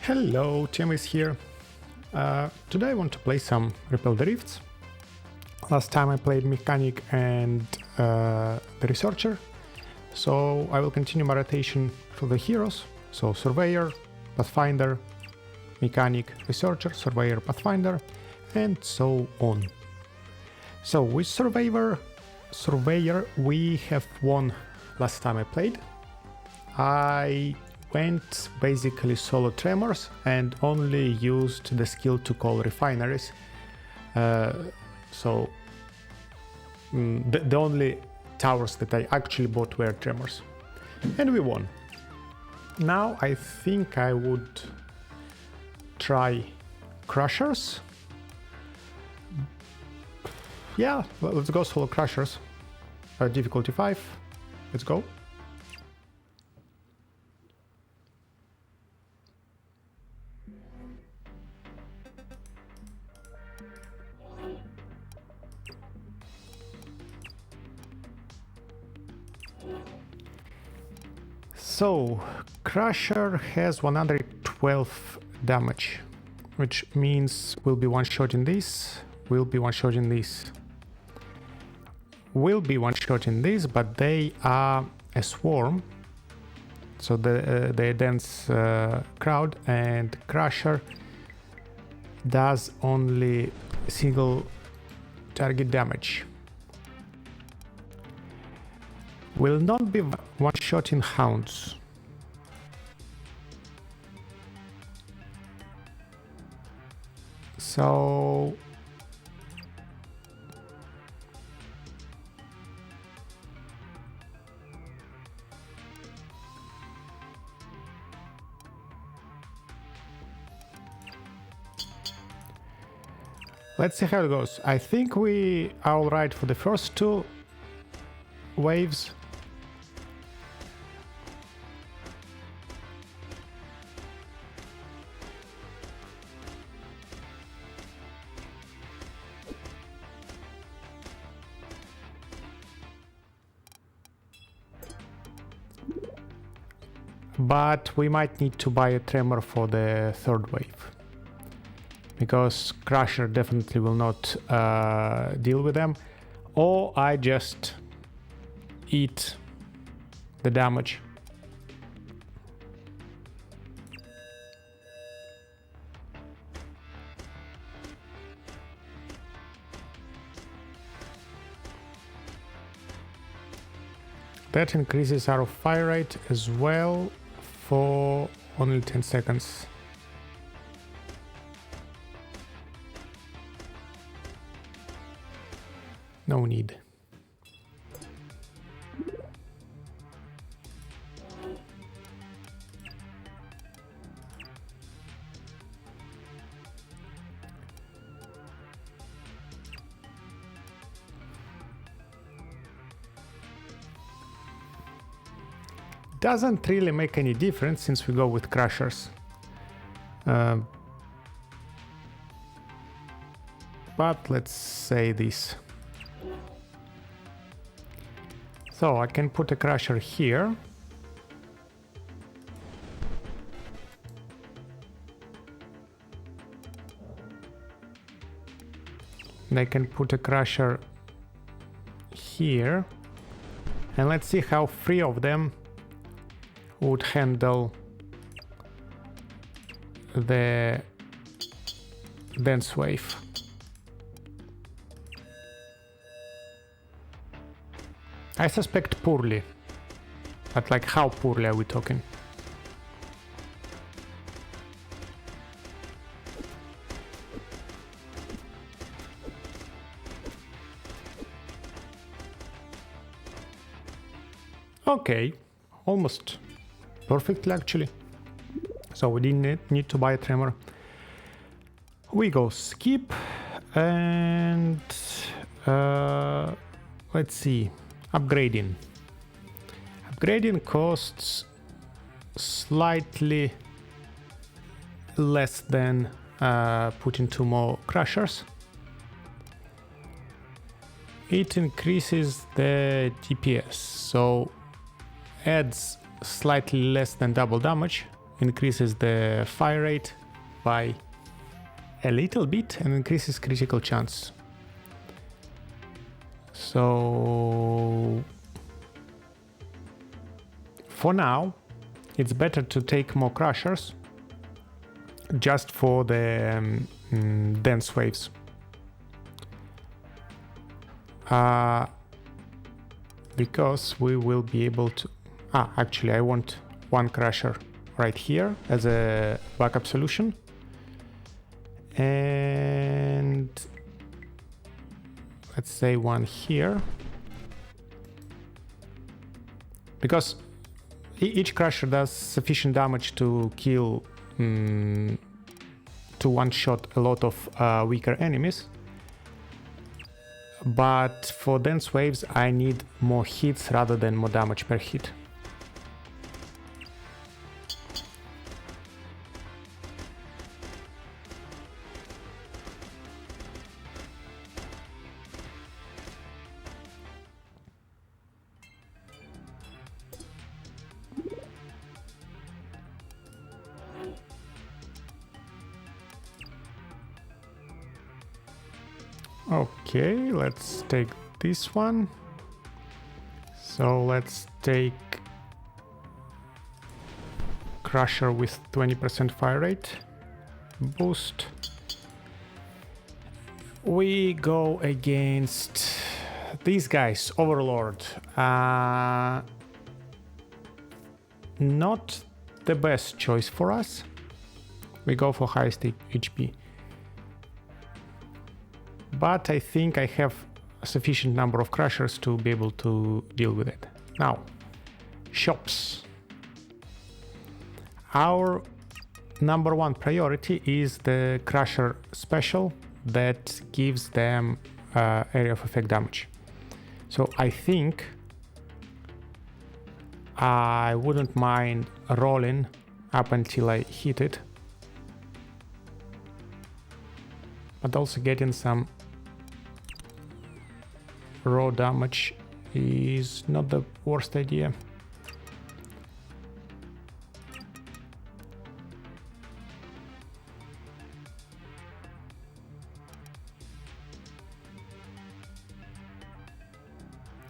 Hello, Tim is here. Today I want to play some Repel the Rifts. Last time I played Mechanic and the Researcher, so I will continue my rotation for the heroes. So Surveyor, Pathfinder, Mechanic, Researcher, Surveyor, Pathfinder, and so on. So with Surveyor we have won last time I played. I went basically solo tremors and only used the skill to call refineries. So the only towers that I actually bought were tremors. And we won. Now I think I would try crushers. Yeah, well, let's go solo crushers. Difficulty 5. Let's go. So, Crusher has 112 damage, which means we'll be one-shotting this, we'll be one-shotting this. We'll be one-shotting this, but they are a swarm, so they're a dense crowd, and Crusher does only single target damage. Will not be one-shotting hounds. So let's see how it goes. I think we are all right for the first two waves. But we might need to buy a tremor for the third wave, because Crusher definitely will not deal with them, or I just eat the damage. That increases our fire rate as well for only 10 seconds. No need. Doesn't really make any difference since we go with crushers. But let's say this. So I can put a crusher here. And I can put a crusher here. And let's see how three of them would handle the dense wave. I suspect poorly, but like how poorly are we talking? Okay, almost perfectly actually. So we didn't need to buy a tremor. We go skip and let's see. Upgrading. Upgrading costs slightly less than putting two more crushers. It increases the DPS, so adds slightly less than double damage, increases the fire rate by a little bit and increases critical chance. So for now, it's better to take more crushers just for the dense waves. Because we will be able to... actually I want one crusher right here as a backup solution. And let's say one here. Because each crusher does sufficient damage to kill, to one-shot a lot of weaker enemies. But for dense waves I need more hits rather than more damage per hit. Okay, let's take this one. So let's take Crusher with 20% fire rate boost. We go against these guys, Overlord. Not the best choice for us. We go for highest HP. But I think I have a sufficient number of crushers to be able to deal with it. Now, shops. Our number one priority is the crusher special that gives them area of effect damage. So I think I wouldn't mind rolling up until I hit it, but also getting some raw damage is not the worst idea.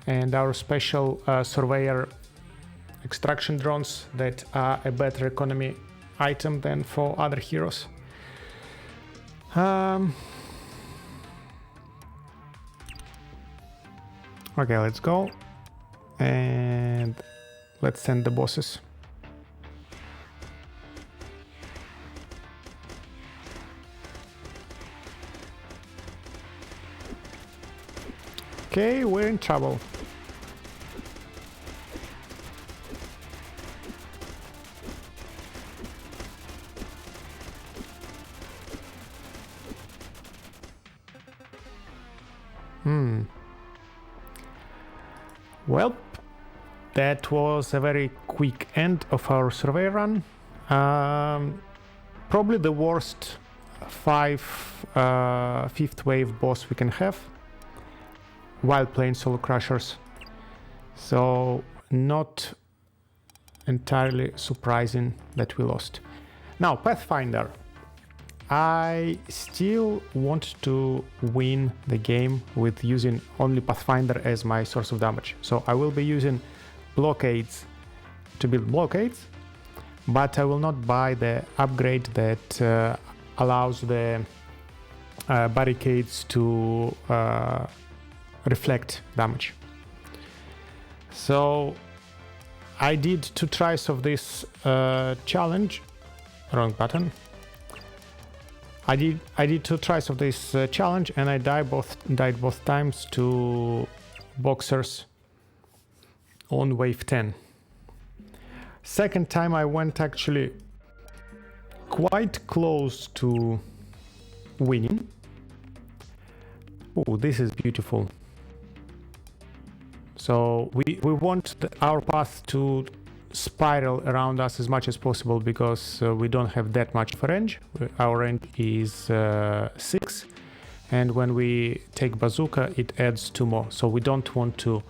And our special Surveyor extraction drones that are a better economy item than for other heroes. Okay, let's go and let's send the bosses. Okay, we're in trouble. Well, that was a very quick end of our survey run. Probably the worst fifth wave boss we can have while playing solo crushers. So not entirely surprising that we lost. Now, Pathfinder. I still want to win the game with using only Pathfinder as my source of damage. So I will be using blockades to build blockades, but I will not buy the upgrade that allows the barricades to reflect damage. So I did 2 tries of this challenge. Wrong button. I did 2 tries of this challenge and I died both times to boxers on wave 10. Second time I went actually quite close to winning. Oh, this is beautiful. So we want our path to spiral around us as much as possible because we don't have that much of a range. Our range is 6, and when we take bazooka it adds 2 more, so we don't want to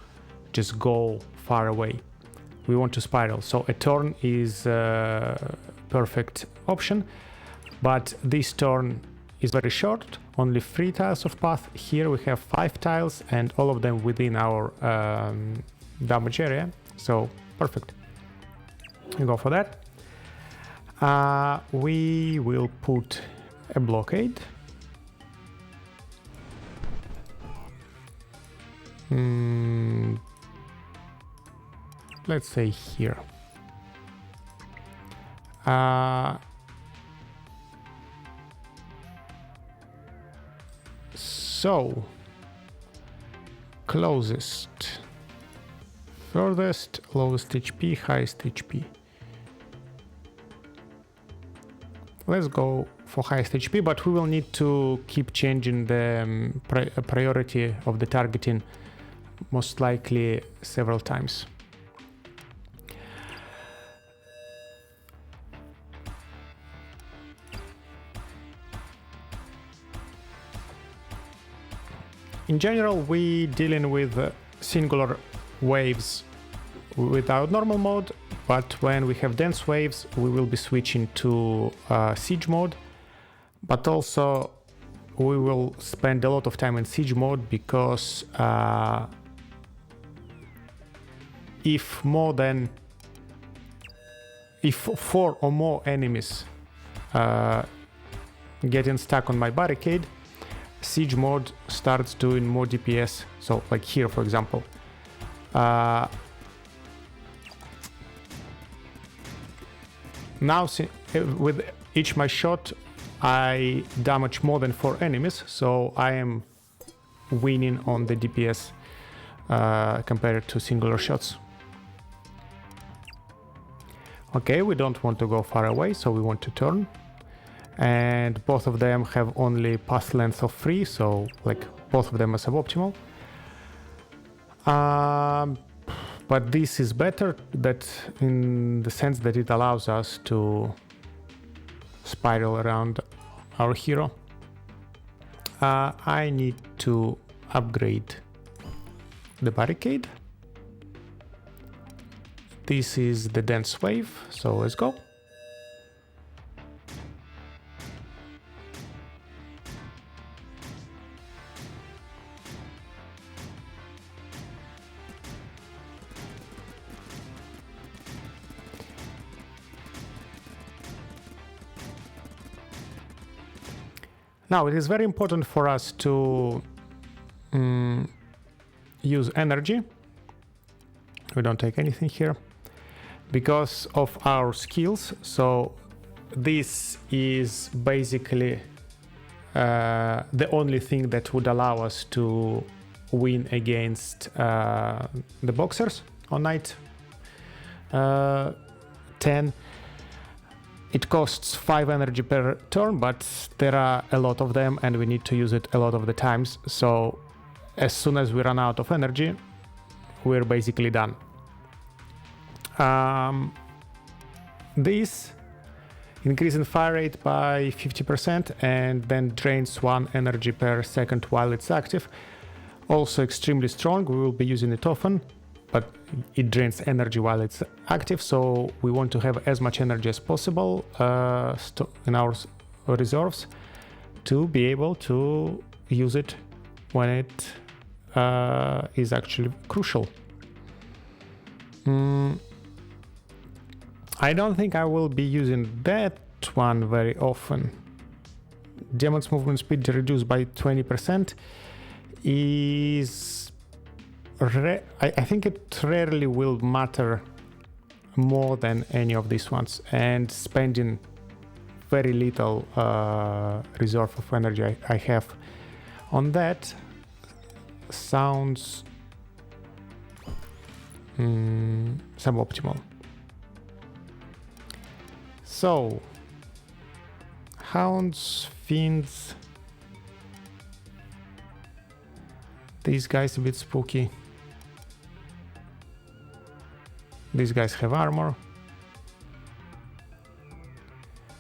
just go far away. we want to spiral. So a turn is a perfect option, but this turn is very short, only 3 tiles of path. Here we have 5 tiles and all of them within our damage area, so perfect. We go for that. We will put a blockade. Let's say here. So, closest, furthest, lowest HP, highest HP. Let's go for highest HP, but we will need to keep changing the priority of the targeting, most likely several times. In general, we dealing with singular waves without normal mode, but when we have dense waves, we will be switching to siege mode. But also, we will spend a lot of time in siege mode because if 4 or more enemies getting stuck on my barricade, siege mode starts doing more DPS. So like here, for example, now with each my shot I damage more than 4 enemies, so I am winning on the DPS compared to singular shots. Okay, we don't want to go far away, so we want to turn. And both of them have only path length of 3, so like both of them are suboptimal. But this is better that in the sense that it allows us to spiral around our hero. I need to upgrade the barricade. This is the dense wave, so let's go. Now, it is very important for us to use energy. We don't take anything here because of our skills. So this is basically the only thing that would allow us to win against the boxers on night 10. It costs 5 energy per turn, but there are a lot of them and we need to use it a lot of the times. So as soon as we run out of energy, we're basically done. This increases fire rate by 50% and then drains 1 energy per second while it's active. Also extremely strong, we will be using it often, but it drains energy while it's active, so we want to have as much energy as possible in our reserves to be able to use it when it is actually crucial. I don't think I will be using that one very often. Demon's movement speed reduced by 20% is... I think it rarely will matter more than any of these ones, and spending very little reserve of energy I have on that sounds suboptimal. So, hounds, fiends, these guys a bit spooky. These guys have armor.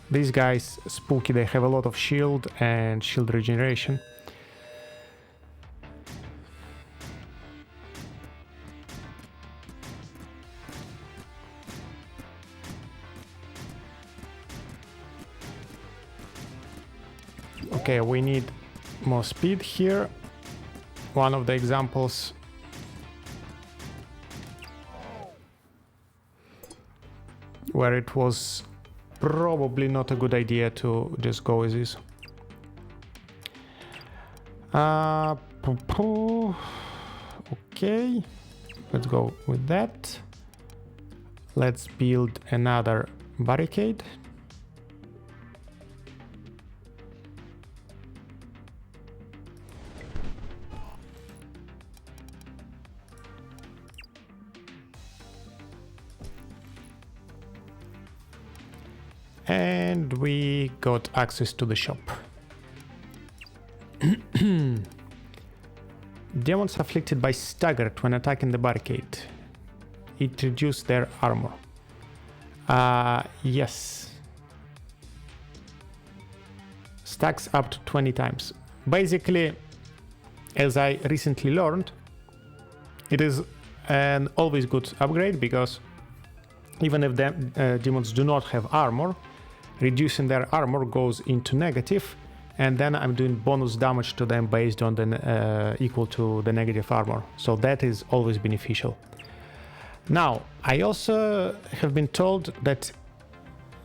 These guys spooky, they have a lot of shield and shield regeneration. Okay, we need more speed here. One of the examples where it was probably not a good idea to just go with this. Okay, let's go with that. Let's build another barricade. And we got access to the shop. Demons afflicted by staggered when attacking the barricade. It reduced their armor. Yes. Stacks up to 20 times. Basically, as I recently learned, it is an always good upgrade, because even if demons do not have armor, reducing their armor goes into negative, and then I'm doing bonus damage to them based on the equal to the negative armor. So that is always beneficial. Now, I also have been told that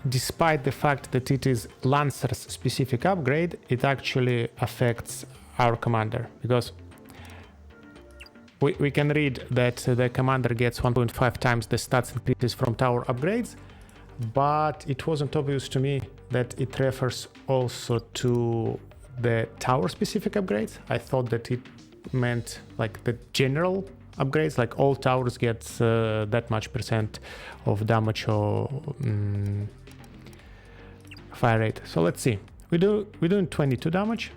despite the fact that it is Lancer's specific upgrade, it actually affects our commander, because we can read that the commander gets 1.5 times the stats increases from tower upgrades, but it wasn't obvious to me that it refers also to the tower specific upgrades. I thought that it meant like the general upgrades, like all towers get that much percent of damage or fire rate. So let's see. We're doing 22 damage.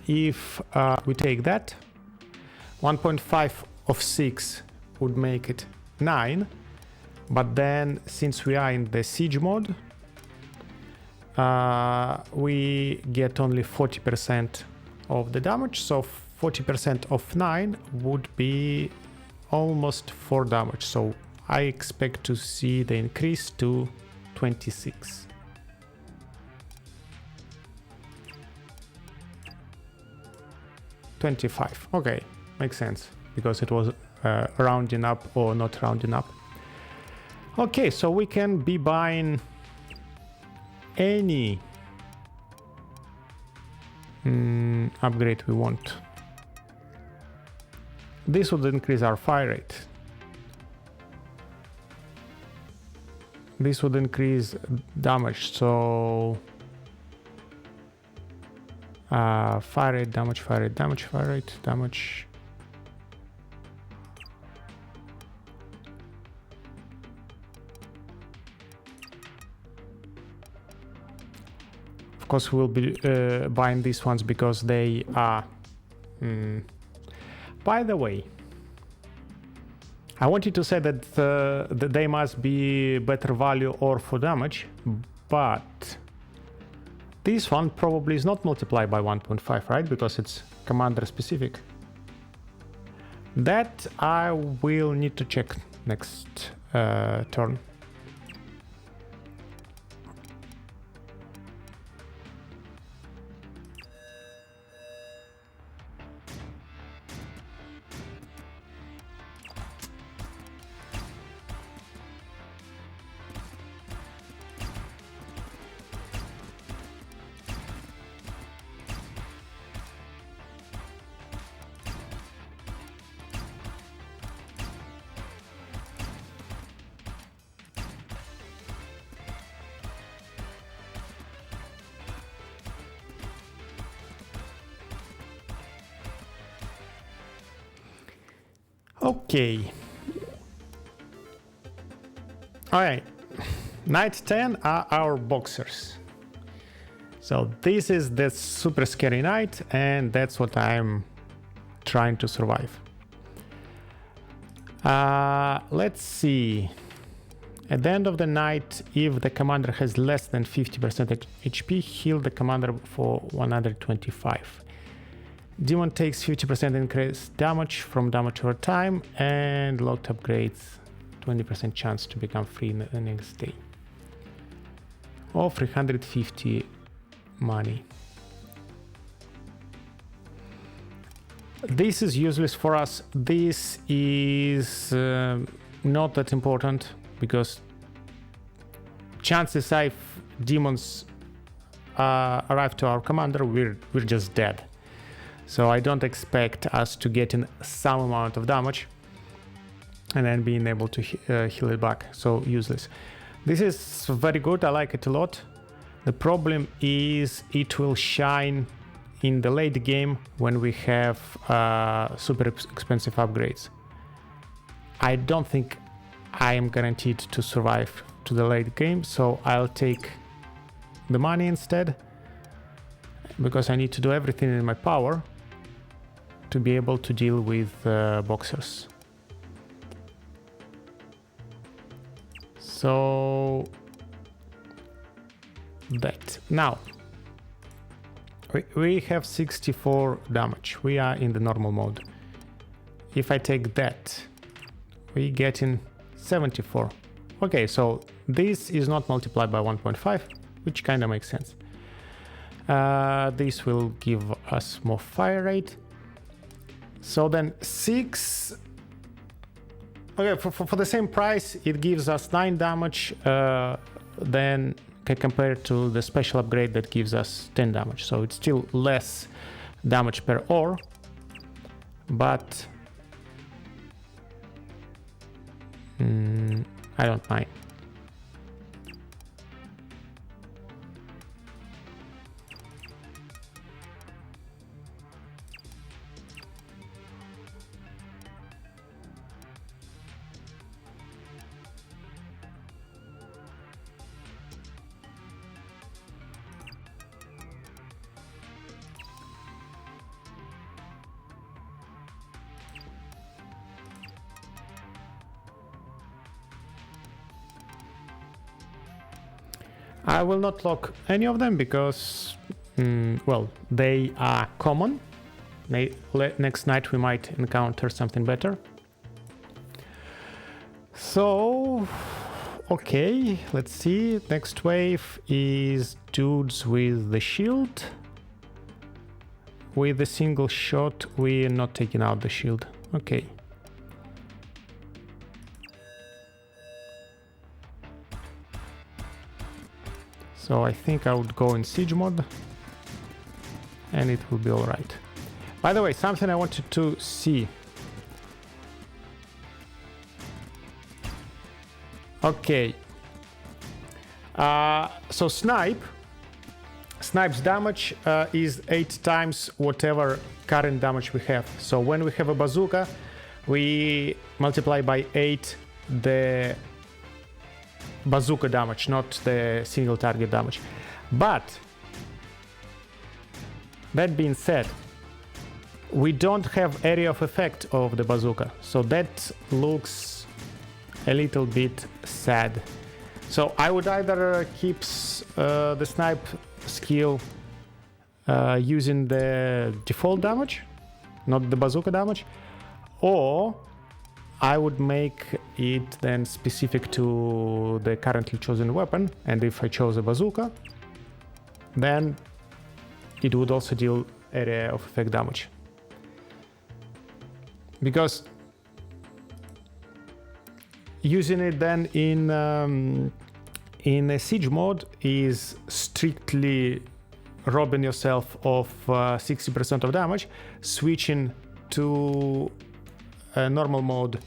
If we take that, 1.5 of 6 would make it 9. But then, since we are in the siege mode, we get only 40% of the damage. So 40% of 9 would be almost 4 damage. So I expect to see the increase to 26. $25. Okay, makes sense, because it was rounding up or not rounding up. Okay, so we can be buying any upgrade we want. This would increase our fire rate. This would increase damage, so fire rate, damage, fire rate, damage, fire rate, damage. Of course, we'll be buying these ones because they are... By the way, I wanted to say that they must be better value or for damage, but this one probably is not multiplied by 1.5, right? Because it's commander specific. That I will need to check next turn. Okay. Alright. Knight 10 are our boxers. So this is the super scary knight, and that's what I'm trying to survive. Let's see. At the end of the night, if the commander has less than 50% HP, heal the commander for 125. Demon takes 50% increased damage from damage over time, and locked upgrades 20% chance to become free the next day. Or 350 money. This is useless for us. This is not that important because chances are if demons arrive to our commander, we're just dead. So I don't expect us to get in some amount of damage and then being able to heal it back. So useless. This is very good. I like it a lot. The problem is it will shine in the late game when we have super expensive upgrades. I don't think I am guaranteed to survive to the late game, so I'll take the money instead because I need to do everything in my power to be able to deal with boxers. So that now we have 64 damage. We are in the normal mode. If I take that, we get in 74. Okay, so this is not multiplied by 1.5, which kind of makes sense. This will give us more fire rate. So then 6. Okay, for the same price, it gives us 9 damage. Then compared to the special upgrade that gives us 10 damage. So it's still less damage per ore, but I don't mind. I will not lock any of them because, well, they are common. Next night we might encounter something better. So, okay, let's see. Next wave is dudes with the shield. With a single shot, we're not taking out the shield. Okay. So I think I would go in siege mode and it will be all right. By the way, something I wanted to see. Okay. So Snipe's damage is 8 times whatever current damage we have. So when we have a bazooka, we multiply by 8 the bazooka damage, not the single target damage. But that being said, we don't have area of effect of the bazooka, so that looks a little bit sad. So I would either keep the snipe skill using the default damage, not the bazooka damage, or I would make it then specific to the currently chosen weapon, and if I chose a bazooka, then it would also deal area of effect damage. Because using it then in a siege mode is strictly robbing yourself of 60% of damage. Switching to a normal mode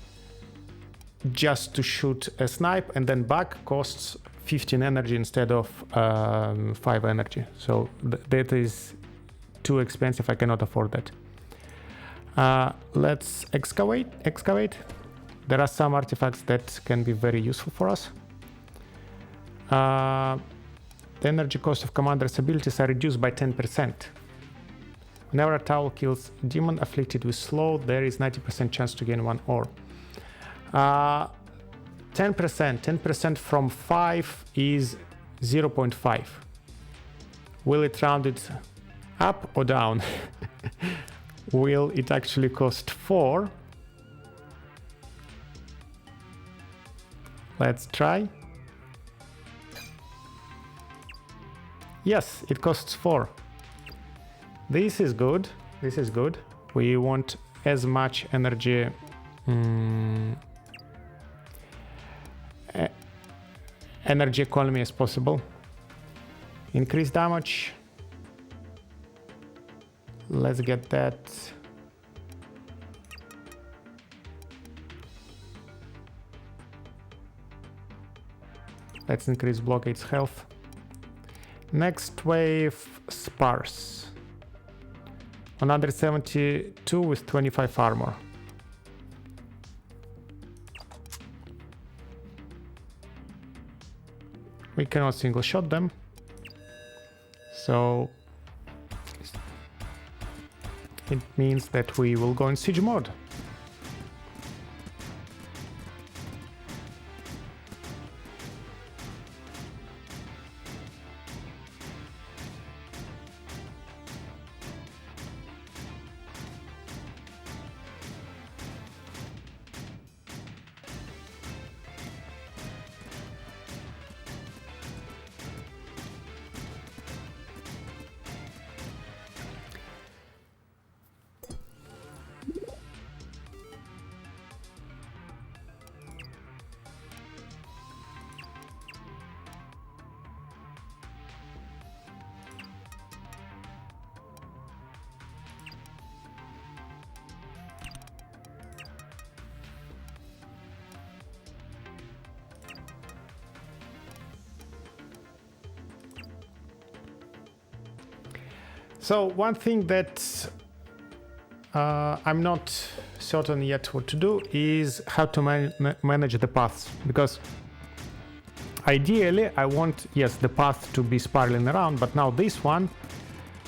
just to shoot a snipe and then back costs 15 energy instead of 5 energy. So that is too expensive. I cannot afford that. Let's excavate. There are some artifacts that can be very useful for us. The energy cost of commander's abilities are reduced by 10%. Whenever a towel kills a demon afflicted with slow, there is 90% chance to gain 1 ore. 10% from 5 is 0.5. Will it round it up or down? Will it actually cost 4? Let's try. Yes, it costs 4. This is good. This is good. We want as much energy energy economy as possible. Increase damage. Let's get that. Let's increase blockade's health. Next wave, sparse. 172 with 25 armor. We cannot single shot them. So it means that we will go in siege mode. So one thing that I'm not certain yet what to do is how to manage the paths, because ideally I want, yes, the path to be spiraling around, but now this one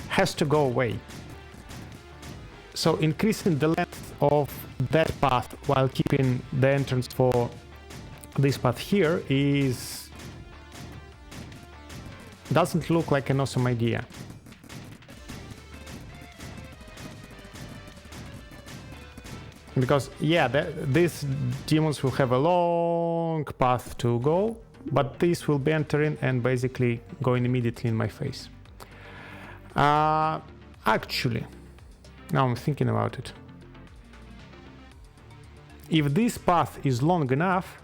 has to go away. So increasing the length of that path while keeping the entrance for this path here doesn't look like an awesome idea. Because, yeah, these demons will have a long path to go, but this will be entering and basically going immediately in my face. Actually, now I'm thinking about it. If this path is long enough,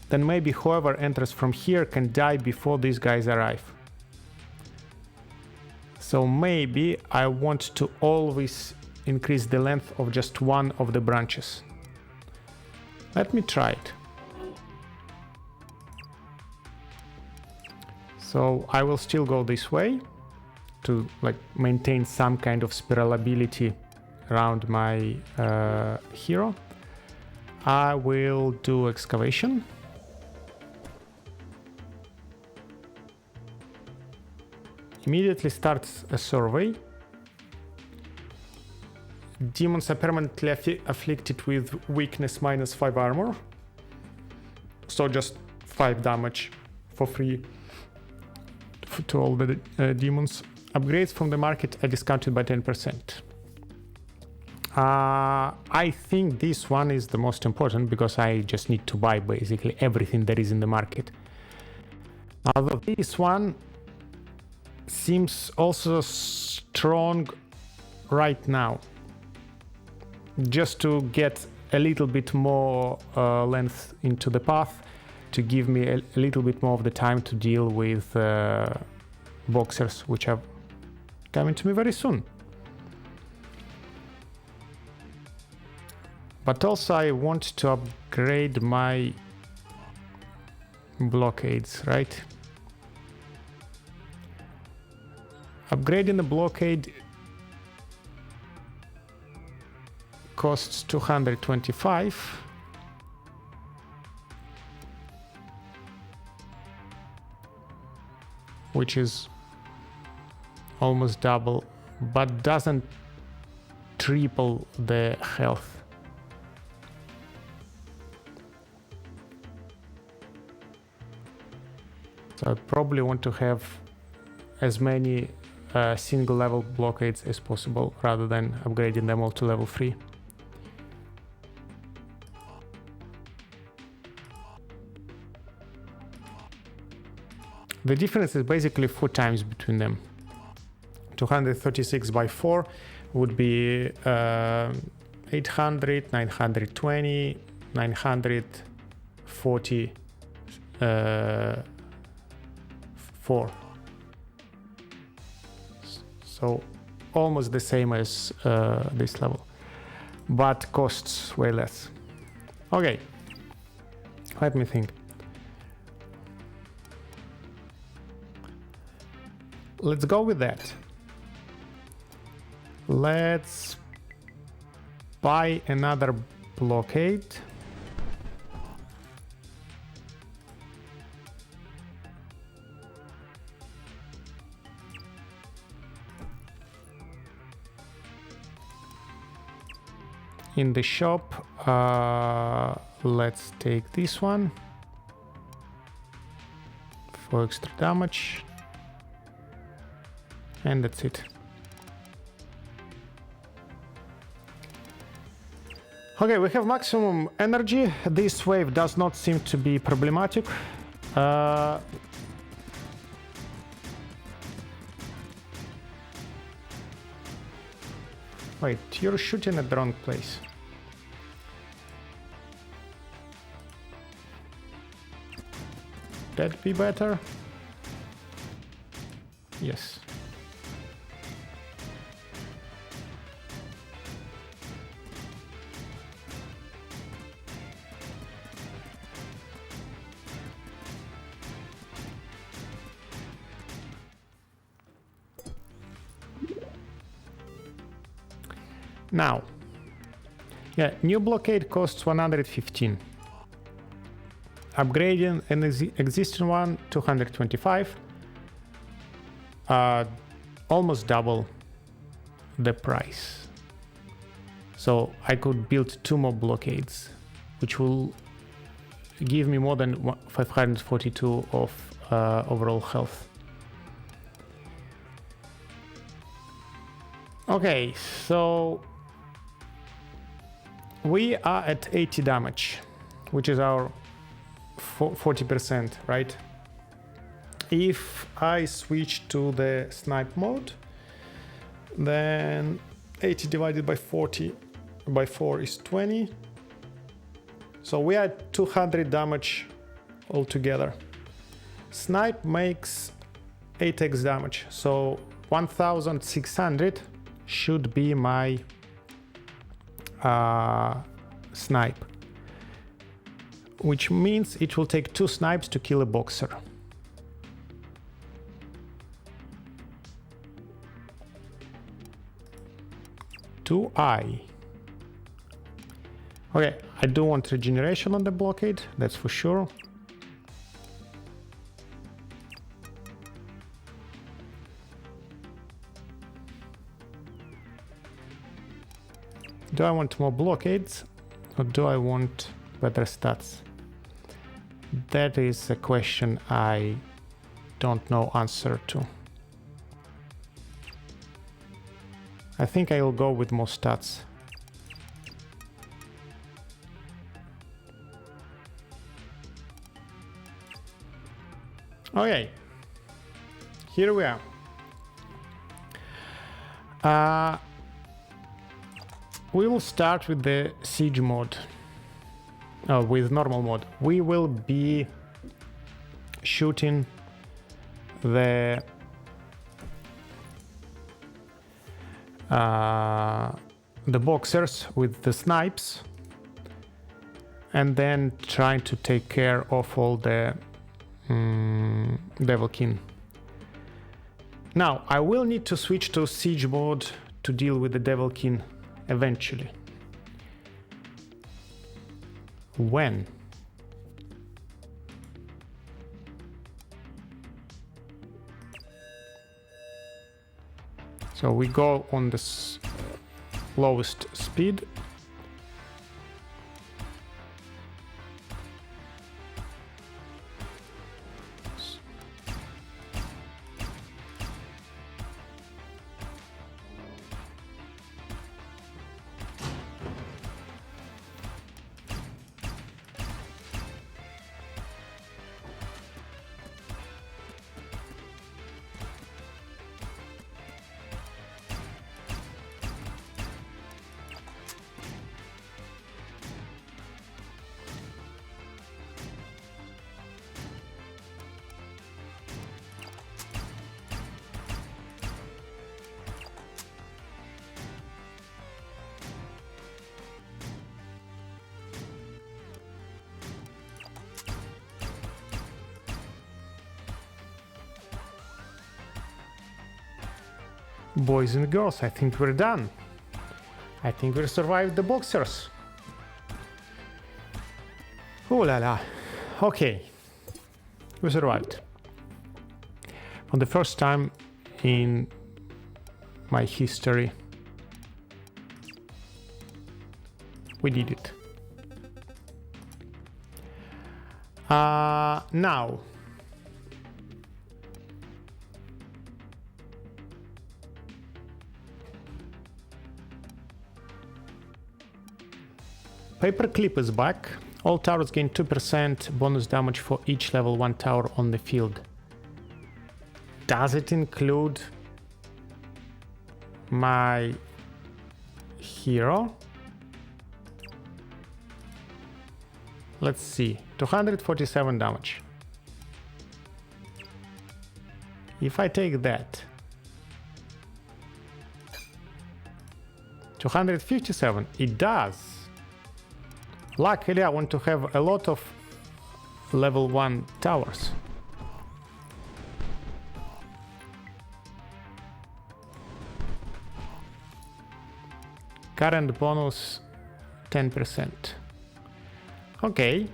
then maybe whoever enters from here can die before these guys arrive. So maybe I want to always increase the length of just one of the branches. Let me try it. So I will still go this way to maintain some kind of spiralability around my hero. I will do excavation. Immediately starts a survey. Demons are permanently afflicted with weakness -5 armor. So just 5 damage for free to all the demons. Upgrades from the market are discounted by 10%. I think this one is the most important because I just need to buy basically everything that is in the market. Although this one seems also strong right now. Just to get a little bit more length into the path, to give me a little bit more of the time to deal with boxers, which are coming to me very soon. But also I want to upgrade my blockades, right? Upgrading the blockade costs 225. Which is almost double, but doesn't triple the health. So I probably want to have as many single level blockades as possible rather than upgrading them all to level 3. the difference is basically 4 times between them. 236 by 4 would be 800, 920, 944. So almost the same as this level, but costs way less. Okay, let me think. Let's go with that. Let's buy another blockade. In the shop, let's take this one for extra damage, and that's it. Okay, we have maximum energy. This wave does not seem to be problematic. Wait, you're shooting at the wrong place. That'd be better. Yes. Now, yeah, new blockade costs 115. Upgrading an existing one, 225. Almost double the price. So I could build 2 more blockades, which will give me more than 542 of overall health. Okay, so we are at 80 damage, which is our 40%, right? If I switch to the snipe mode, then 80 divided by 40 by 4 is 20. So we are at 200 damage altogether. Snipe makes 8x damage, so 1600 should be my snipe, which means it will take 2 snipes to kill a boxer. Do I? Okay, I do want regeneration on the blockade, that's for sure. Do I want more blockades or do I want better stats? That is a question I don't know answer to. I think I will go with more stats. Okay, here we are. We will start with the siege mode, with normal mode. We will be shooting the boxers with the snipes and then trying to take care of all the Devilkin. Now, I will need to switch to siege mode to deal with the Devilkin eventually. When? So we go on the lowest speed. Boys and girls, I think we're done. I think we survived the boxers. Ooh la la. Okay. We survived. For the first time in my history, we did it. Now, Paperclip is back. All towers gain 2% bonus damage for each level 1 tower on the field. Does it include my hero? Let's see, 247 damage. If I take that, 257, it does. Luckily, I want to have a lot of level 1 towers. Current bonus 10%. Okay.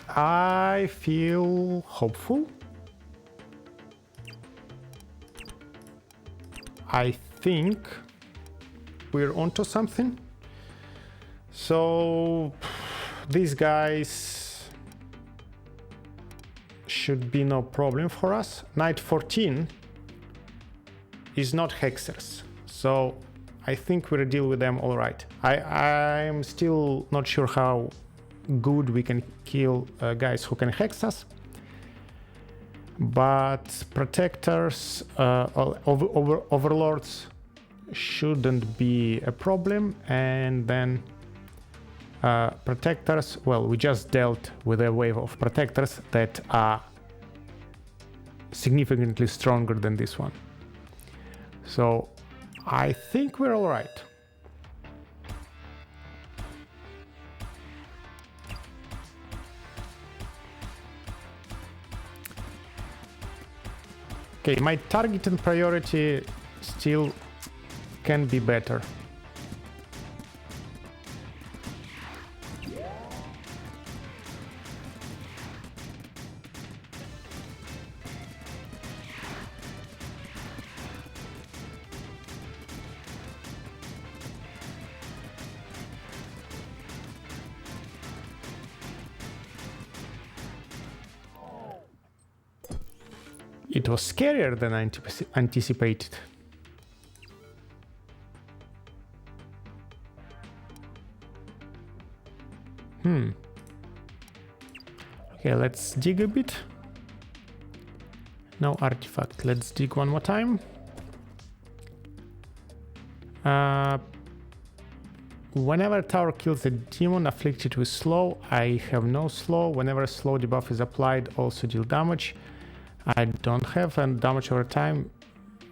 I feel hopeful. I think we're onto something. So these guys should be no problem for us. Knight 14 is not hexers, so I think we'll deal with them all right. I'm still not sure how good we can kill guys who can hex us, but protectors, overlords shouldn't be a problem. And then protectors, well, we just dealt with a wave of protectors that are significantly stronger than this one. So I think we're all right. Okay, my target and priority still can be better. It was scarier than I anticipated. Okay, let's dig a bit. No artifact. Let's dig one more time. Whenever a tower kills a demon afflicted with slow, I have no slow. Whenever a slow debuff is applied, also deal damage. I don't have, and damage over time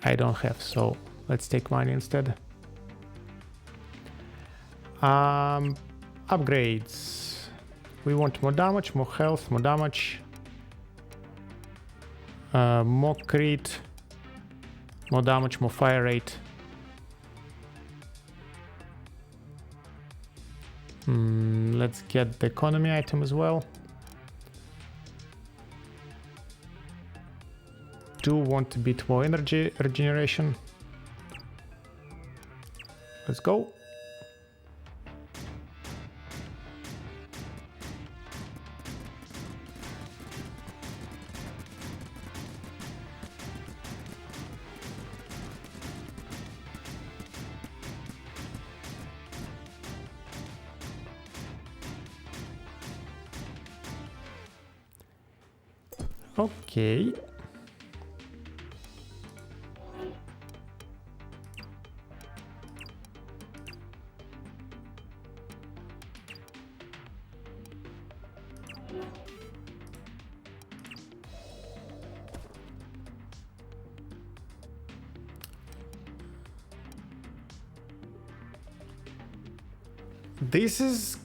I don't have, so let's take mine instead. Upgrades. We want more damage, more health, more damage, more crit, more damage, more fire rate. Let's get the economy item as well. Do want a bit more energy regeneration. Let's go. Okay. This is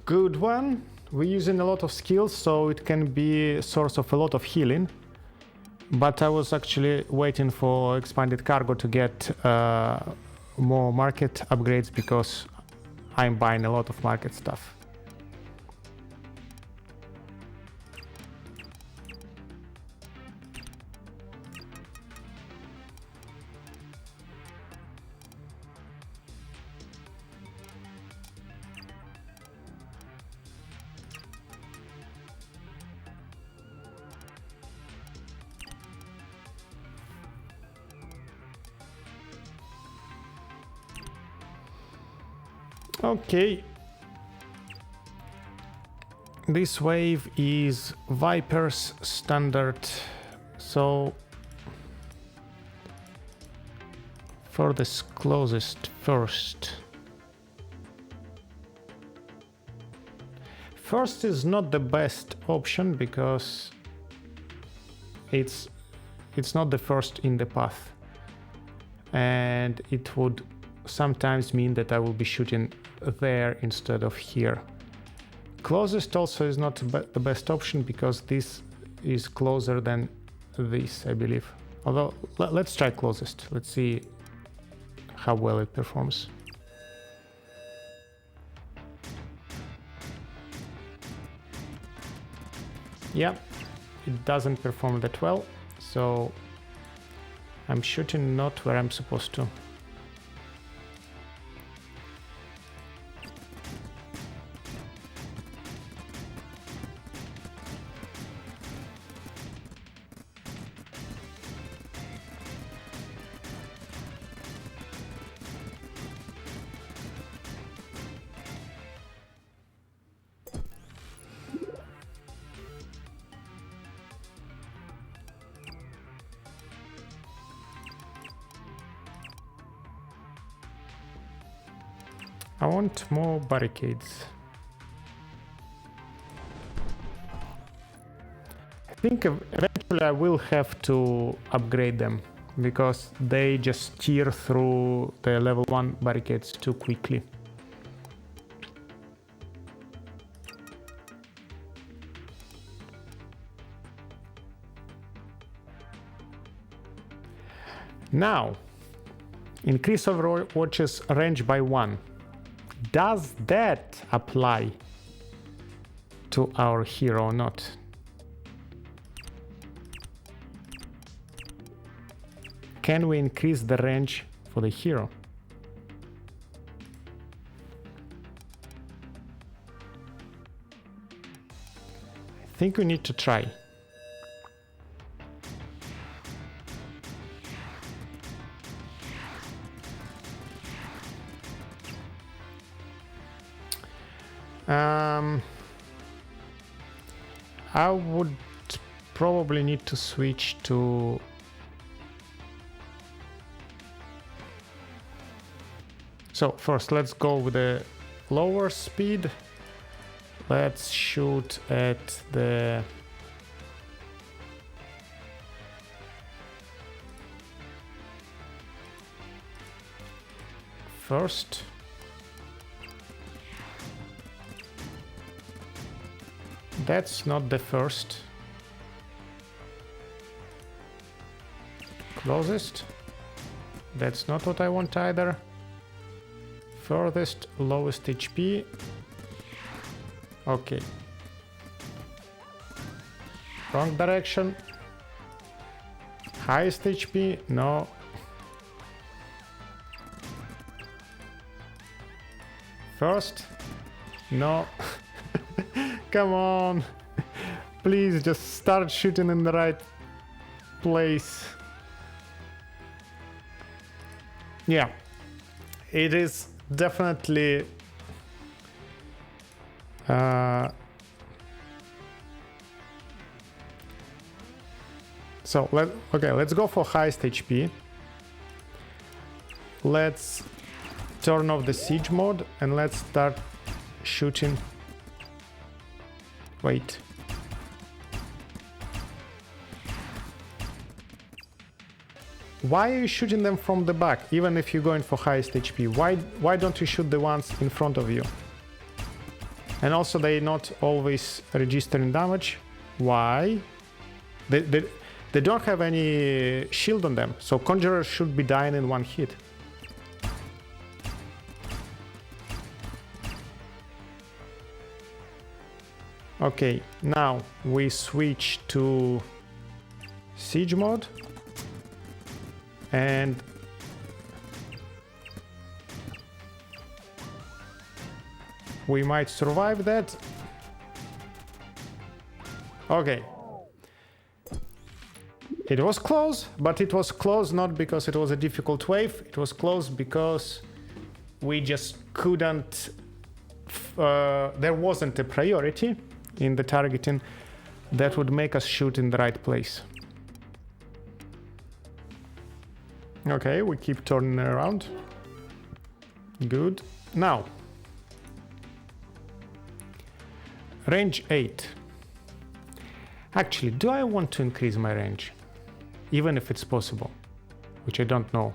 good one. We're using a lot of skills, so it can be a source of a lot of healing. But I was actually waiting for expanded cargo to get more market upgrades because I'm buying a lot of market stuff. Okay. This wave is Viper's standard, so for this closest first. First is not the best option because it's not the first in the path, and it would sometimes mean that I will be shooting there instead of here. Closest also is not the best option because this is closer than this, I believe. Although let's try closest. Let's see how well it performs. Yeah, it doesn't perform that well, so I'm shooting not where I'm supposed to. I want more barricades. I think eventually I will have to upgrade them because they just tear through the level 1 barricades too quickly. Now, increase Overwatch's range by 1. Does that apply to our hero or not? Can we increase the range for the hero? I think we need to try. I would probably need to switch to so first let's go with the lower speed. Let's shoot at the first. That's not the first. Closest. That's not what I want either. Furthest, lowest HP. Okay. Wrong direction. Highest HP. No. First. No. Come on. Please just start shooting in the right place. Yeah. It is definitely so let's go for highest HP. Let's turn off the siege mode and let's start shooting. Wait. Why are you shooting them from the back, even if you're going for highest HP? Why don't you shoot the ones in front of you? And also, they not always registering damage. Why? They don't have any shield on them, so Conjurer should be dying in one hit. Okay, now we switch to Siege mode. And we might survive that. Okay. It was close, but it was close not because it was a difficult wave. It was close because we just couldn't... there wasn't a priority in the targeting that would make us shoot in the right place. Okay, we keep turning around. Good. Now, range 8. Actually, do I want to increase my range? Even if it's possible, which I don't know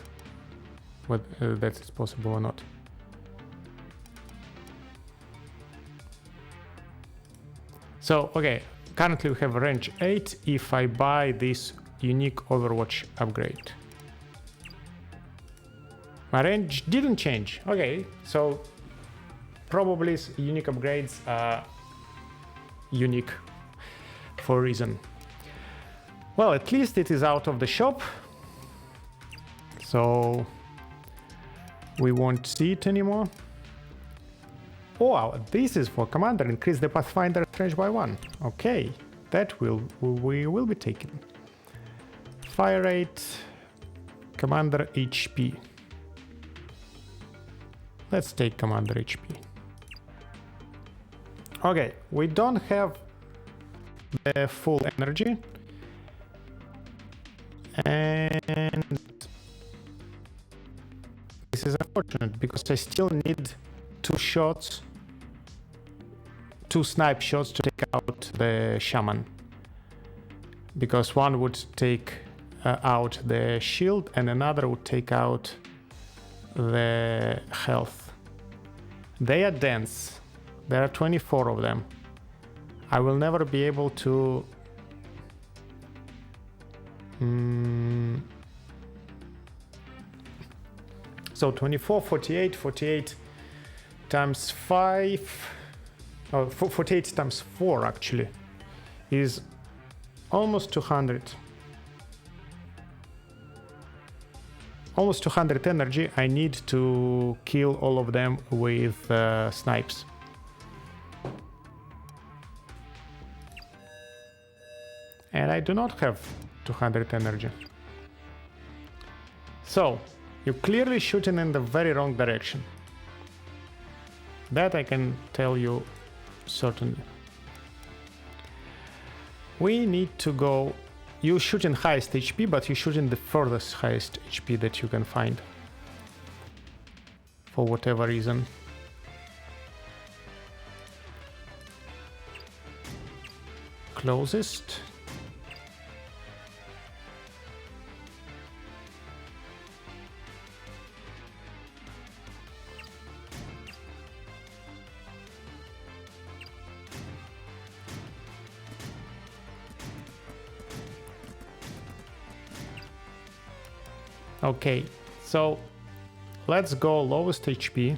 whether that's possible or not. So, okay, currently we have range 8 if I buy this unique Overwatch upgrade. My range didn't change. Okay, so probably unique upgrades are unique for a reason. Well, at least it is out of the shop, so we won't see it anymore. Oh, wow, this is for Commander. Increase the Pathfinder range by 1. Okay, that we will be taking. Fire rate, Commander HP. Let's take Commander HP. Okay, we don't have the full energy. And this is unfortunate because I still need 2 shots, 2 snipe shots to take out the shaman. Because one would take out the shield and another would take out the health. They are dense. There are 24 of them. I will never be able to so 24, 48, 48 times 5, oh, 48 times 4 actually is almost 200. Almost 200 energy. I need to kill all of them with snipes. And I do not have 200 energy. So, you're clearly shooting in the very wrong direction. That I can tell you certainly. We need to go... You shoot in highest HP, but you shoot in the furthest highest HP that you can find. For whatever reason. Closest. Okay, so let's go lowest HP.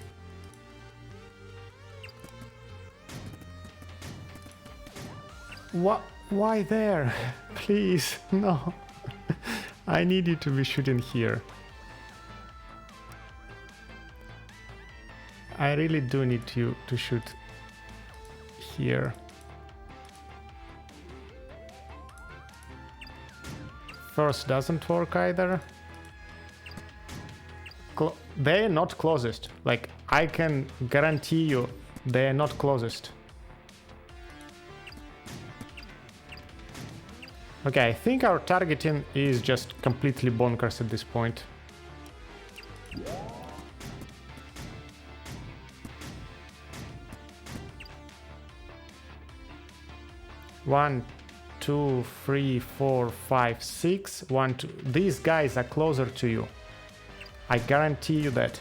What? Why there? Please, no. I need you to be shooting here. I really do need you to shoot here. First doesn't work either. They're not closest. Like, I can guarantee you they're not closest. Okay, I think our targeting is just completely bonkers at this point. One, two, three, four, five, six. 1, 2. These guys are closer to you. I guarantee you that.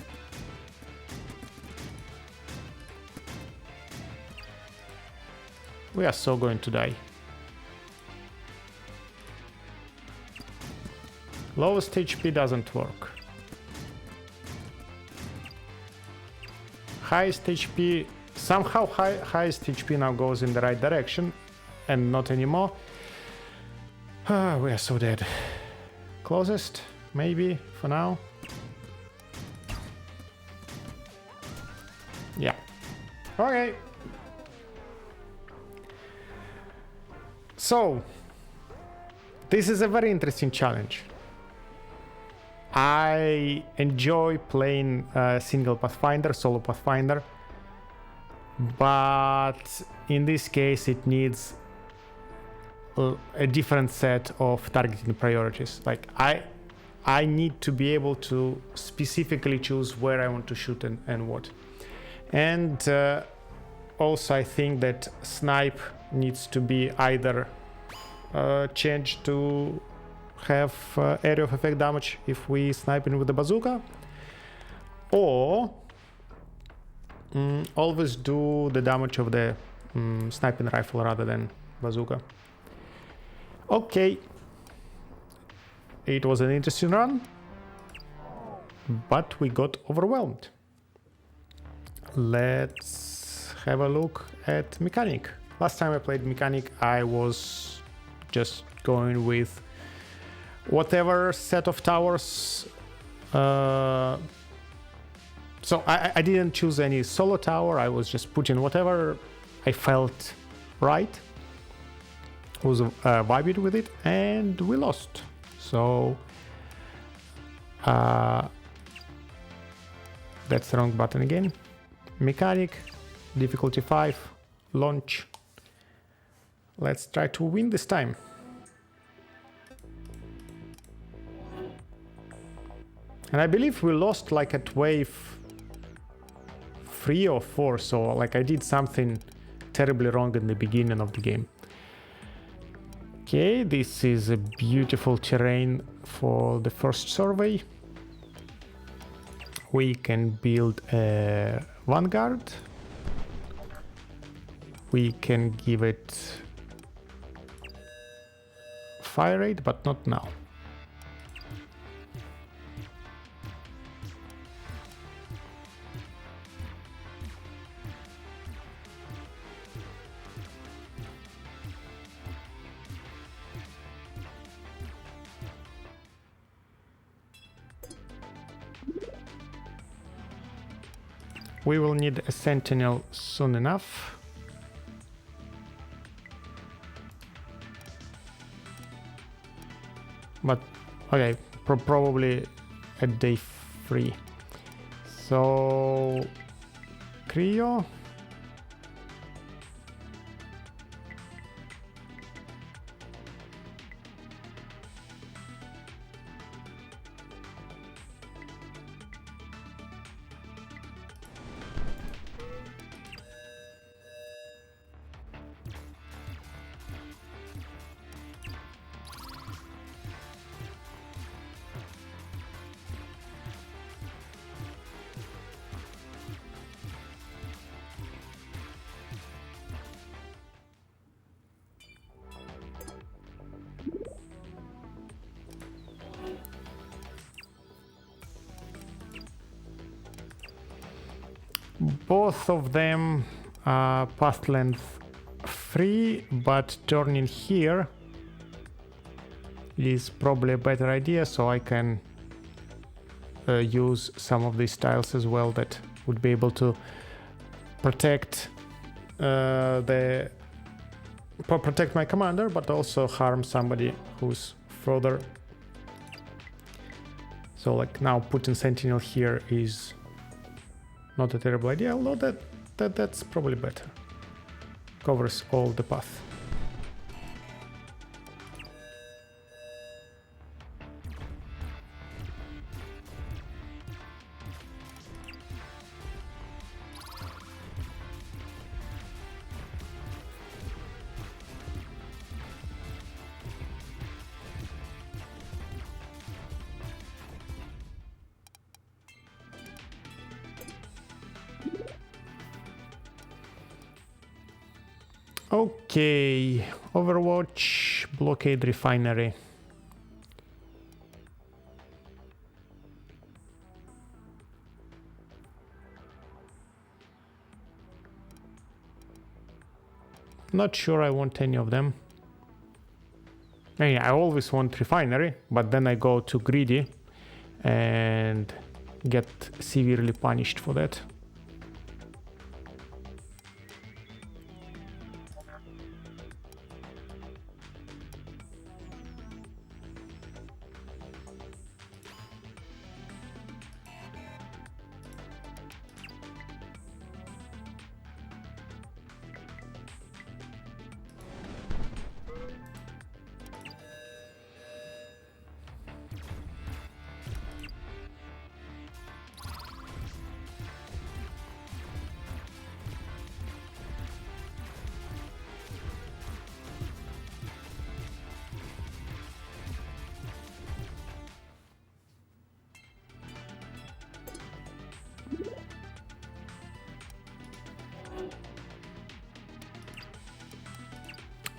We are so going to die. Lowest HP doesn't work. Highest HP, somehow highest HP now goes in the right direction and not anymore. We are so dead. Closest, maybe, for now. Yeah. Okay. So, this is a very interesting challenge. I enjoy playing single Pathfinder, solo Pathfinder, but in this case it needs a different set of targeting priorities. Like I need to be able to specifically choose where I want to shoot and what. And also I think that snipe needs to be either changed to have area of effect damage if we sniping with the bazooka, or always do the damage of the sniping rifle rather than bazooka. Okay, it was an interesting run, but we got overwhelmed. Let's have a look at mechanic. Last time I played mechanic, I was just going with whatever set of towers. So I didn't choose any solo tower. I was just putting whatever I felt right. Was vibing with it, and we lost. So that's the wrong button again. Mechanic, difficulty 5, launch. Let's try to win this time. And I believe we lost like at wave 3 or 4, so like I did something terribly wrong in the beginning of the game. Okay, this is a beautiful terrain for the first survey. We can build a vanguard. We can give it fire rate, but not now. We will need a sentinel soon enough. But okay, probably at day 3. So Creo. Both of them are path length 3, but turning here is probably a better idea, so I can use some of these tiles as well that would be able to protect protect my commander, but also harm somebody who's further. So like now putting sentinel here is not a terrible idea, although that's probably better. Covers all the path. Okay, Overwatch, blockade refinery. not sure I want any of them. I always want refinery, but then I go too greedy and get severely punished for that.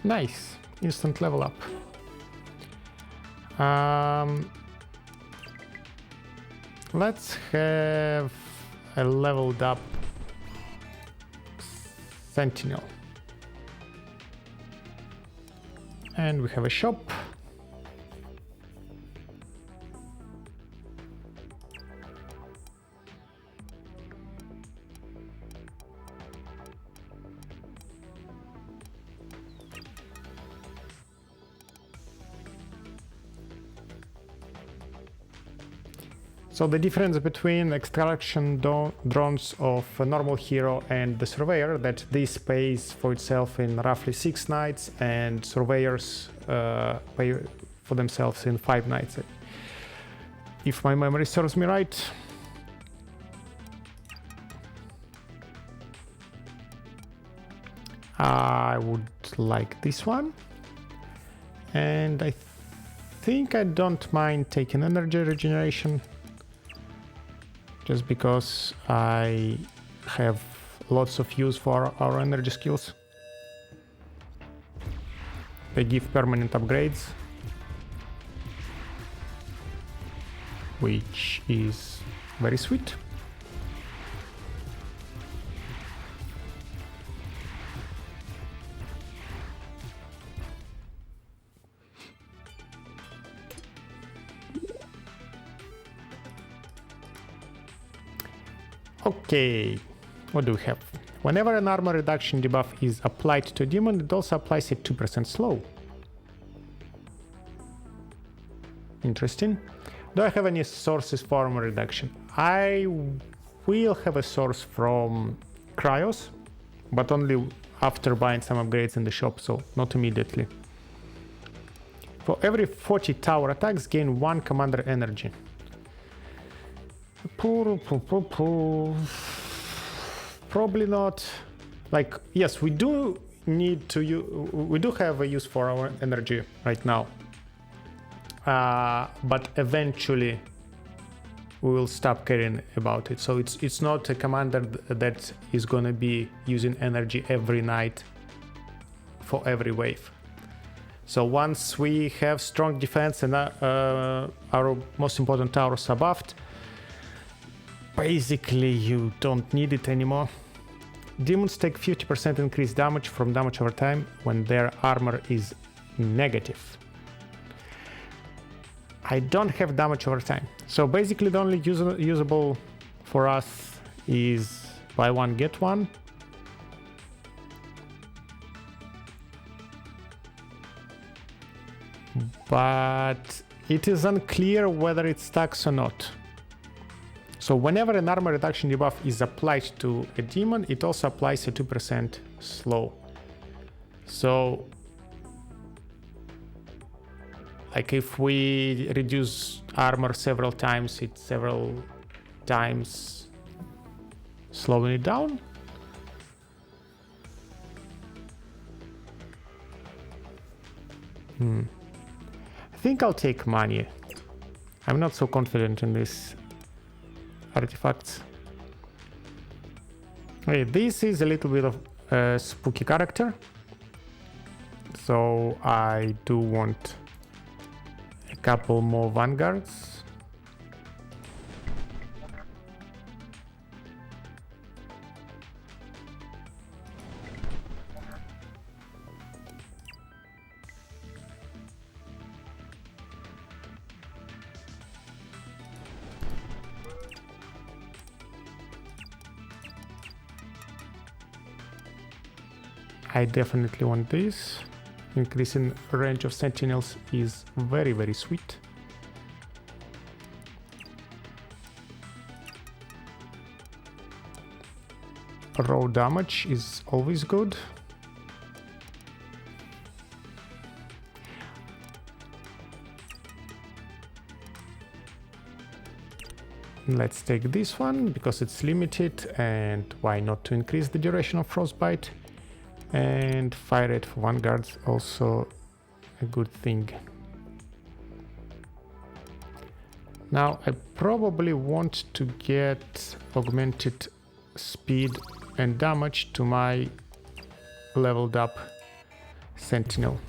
Nice, instant level up. Let's have a leveled up Sentinel. And we have a shop. So the difference between extraction drones of a normal hero and the surveyor, that this pays for itself in roughly 6 nights, and surveyors pay for themselves in 5 nights, if my memory serves me right. I would like this one, and I think I don't mind taking energy regeneration, just because I have lots of use for our energy skills. They give permanent upgrades, which is very sweet. Okay, what do we have? Whenever an armor reduction debuff is applied to a demon, it also applies at 2% slow. Interesting. Do I have any sources for armor reduction? I will have a source from Cryos, but only after buying some upgrades in the shop, so not immediately. For every 40 tower attacks, gain 1 commander energy. Probably not. Like, yes, we do need to we do have a use for our energy right now, but eventually we will stop caring about it. So it's not a commander that is gonna be using energy every night for every wave. So once we have strong defense and our most important towers are buffed, basically you don't need it anymore. Demons take 50% increased damage from damage over time when their armor is negative. I don't have damage over time, so basically the only usable for us is buy one get one. But it is unclear whether it stacks or not. So whenever an armor reduction debuff is applied to a demon, it also applies a 2% slow. So, like if we reduce armor several times, it's several times slowing it down. I think I'll take money. I'm not so confident in this artifacts. Okay, this is a little bit of a spooky character, so I do want a couple more vanguards. I definitely want this. Increasing range of sentinels is very, very sweet. Raw damage is always good. Let's take this one because it's limited, and why not to increase the duration of frostbite, and fire rate for vanguards, also a good thing. Now I probably want to get augmented speed and damage to my leveled up sentinel.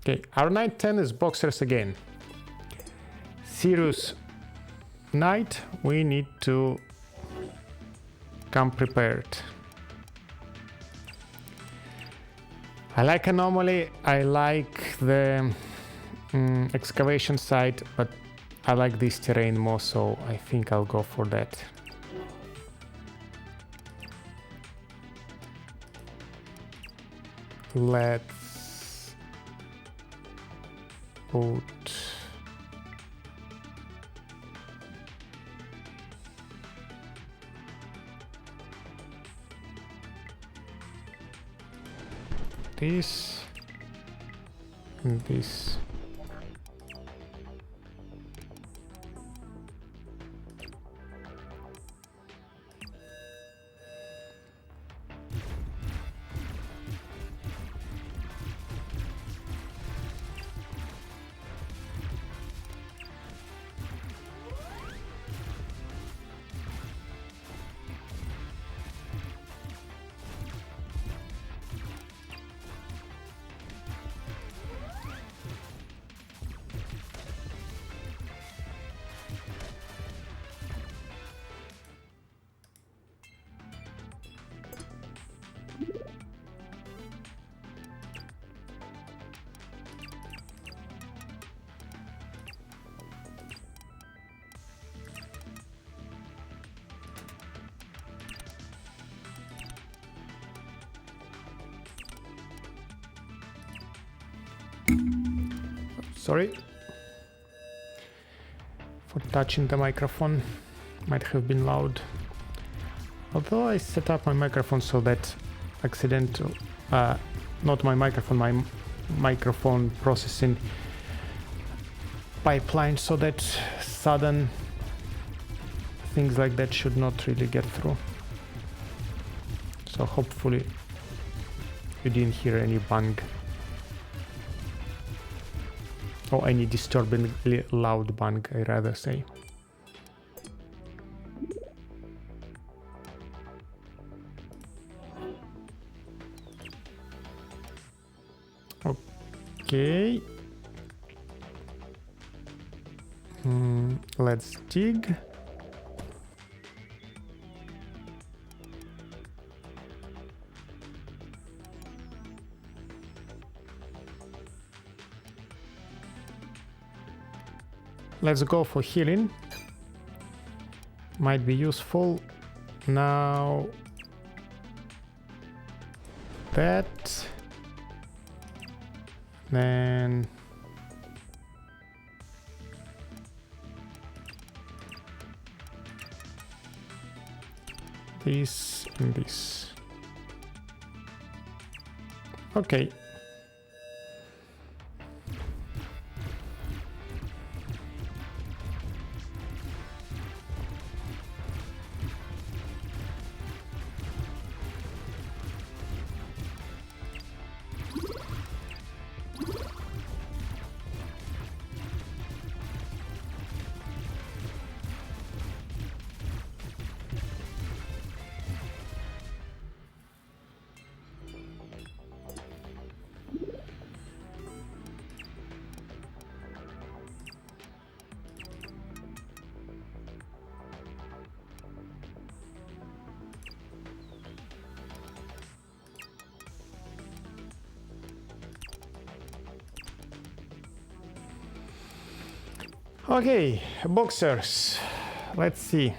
Okay, our Knight 10 is boxers again. Serious Knight, we need to come prepared. I like Anomaly, I like the excavation site, but I like this terrain more, so I think I'll go for that. Let's put this and this. Sorry for touching the microphone, might have been loud. Although I set up my microphone so that accidental, not my microphone, my microphone processing pipeline, so that sudden things like that should not really get through. So hopefully you didn't hear any bang. Or any disturbingly loud bang, I rather say. Okay. Let's dig. Let's go for healing. Might be useful. Now that. Then this and this. Okay. Okay, boxers. Let's see.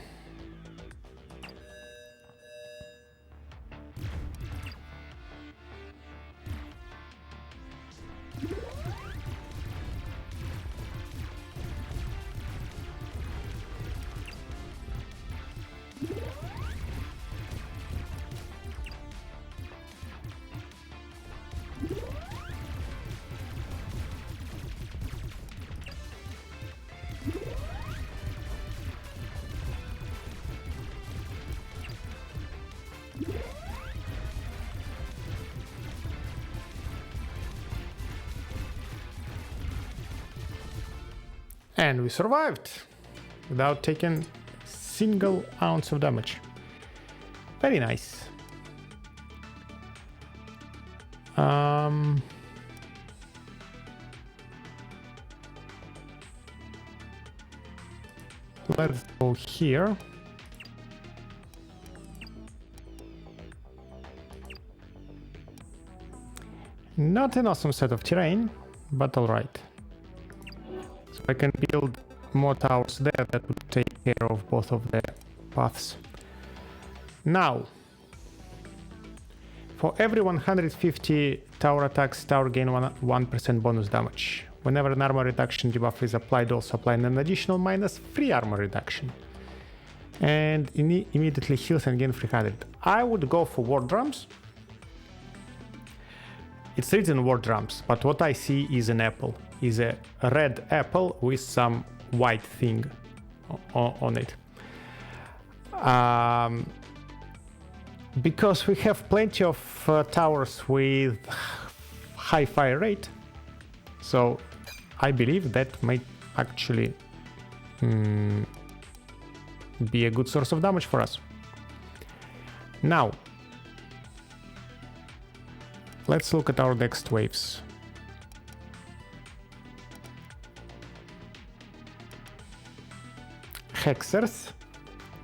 And we survived without taking single ounce of damage. Very nice. Let's go here. Not an awesome set of terrain, but alright. So I can build more towers there that would take care of both of the paths. Now, for every 150 tower attacks, tower gain 1% bonus damage. Whenever an armor reduction debuff is applied, also apply an additional -3 armor reduction. And immediately heals and gain 300. I would go for war drums. It's written war drums, but what I see is an apple. Is a red apple with some white thing on it. Because we have plenty of towers with high fire rate, so I believe that might actually be a good source of damage for us. Now, let's look at our next waves. Hexers.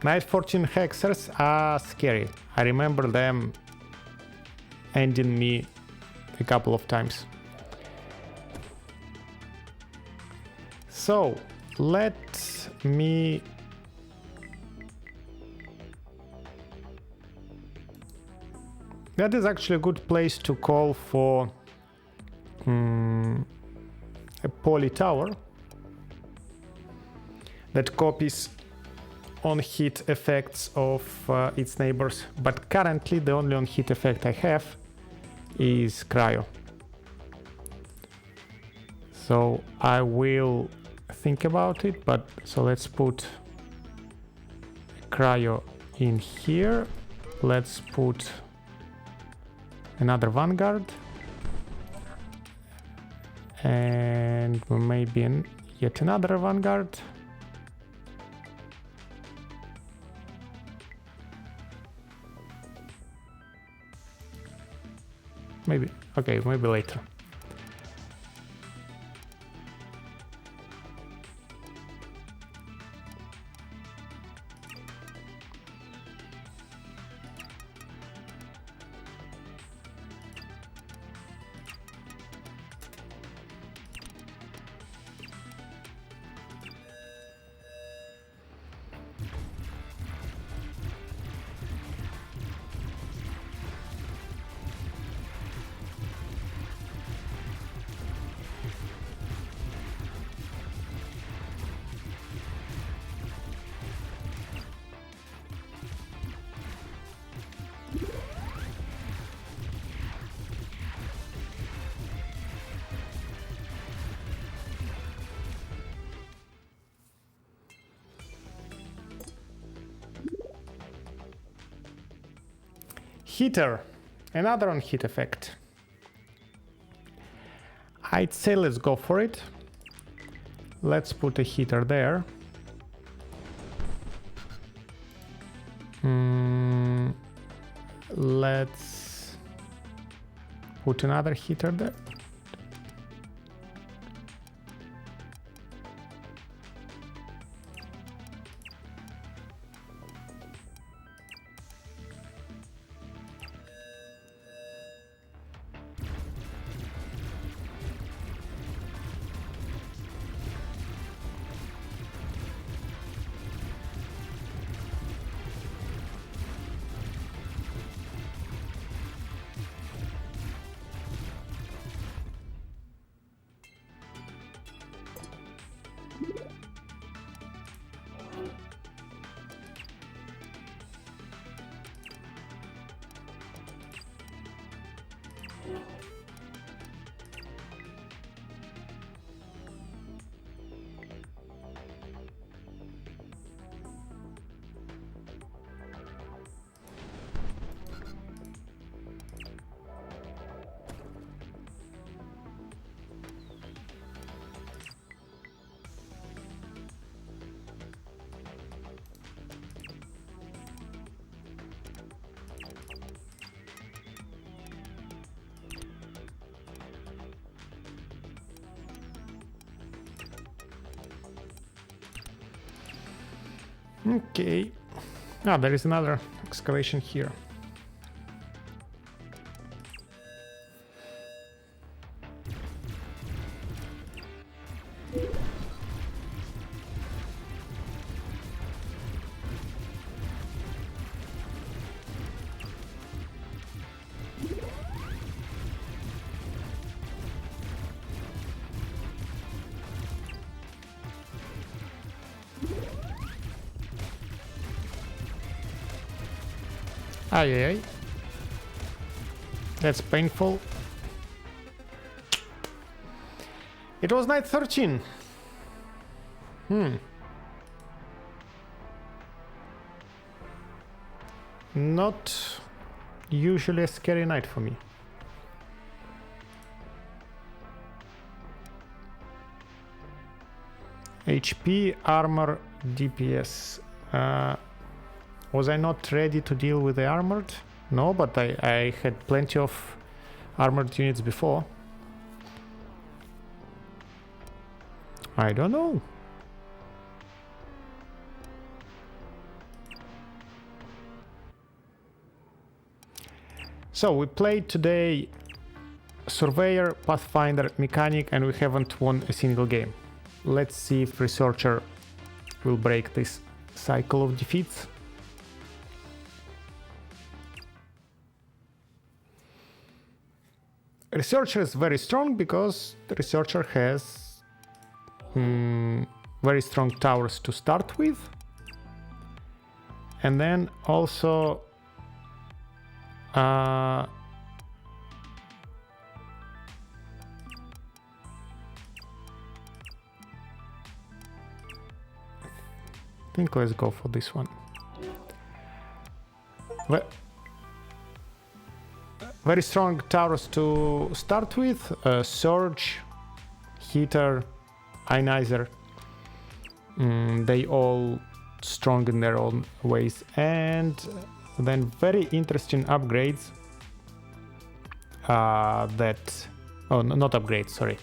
Night Fortune Hexers are scary. I remember them ending me a couple of times. So, let me that is actually a good place to call for a poly tower that copies on hit effects of its neighbors, but currently the only on hit effect I have is cryo. So I will think about it, but so let's put cryo in here. Let's put another vanguard and maybe yet another vanguard. Maybe, okay, maybe later. Heater, another on hit effect. I'd say let's go for it. Let's put a heater there. Let's put another heater there. Okay. Ah, there is another excavation here. Ay, ay, ay. That's painful. It was night 13. Not usually a scary night for me. HP, armor, DPS. Was I not ready to deal with the armored? No, but I had plenty of armored units before. I don't know. So we played today Surveyor, Pathfinder, Mechanic, and we haven't won a single game. Let's see if Researcher will break this cycle of defeats. Researcher is very strong because the Researcher has very strong towers to start with, and then also I think let's go for this one. Very strong towers to start with, Surge, Heater, Ionizer. They all strong in their own ways. And then very interesting upgrades not upgrades, sorry,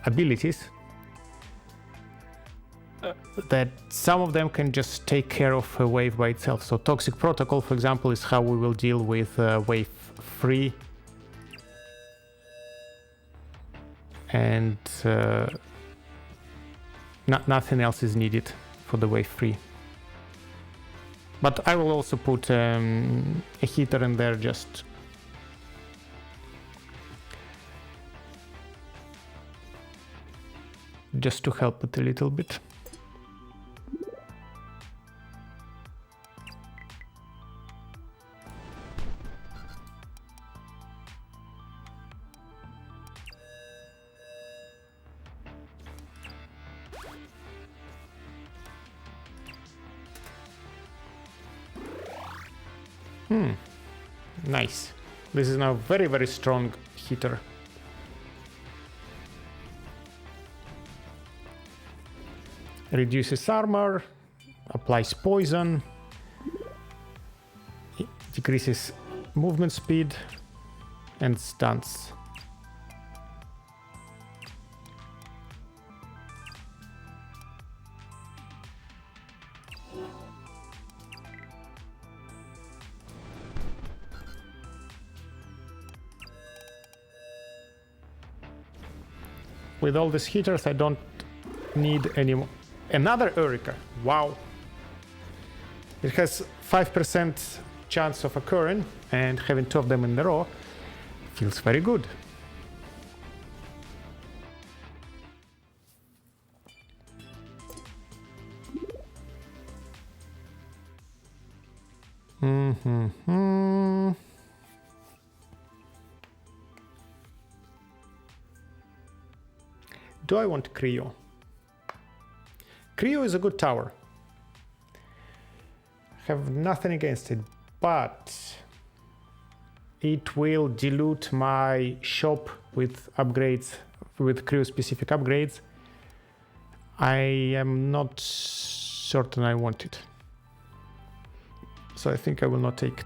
abilities. That some of them can just take care of a wave by itself. So Toxic Protocol, for example, is how we will deal with wave 3. And nothing else is needed for the wave 3. But I will also put a heater in there just to help it a little bit. Nice. This is now very, very strong heater. Reduces armor, applies poison, decreases movement speed, and stuns. With all these heaters, I don't need any more. Another Eureka. Wow. It has 5% chance of occurring, and having 2 of them in a row feels very good. Do I want Creo? Creo is a good tower. Have nothing against it, but it will dilute my shop with upgrades, with Creo specific upgrades. I am not certain I want it. So I think I will not take it.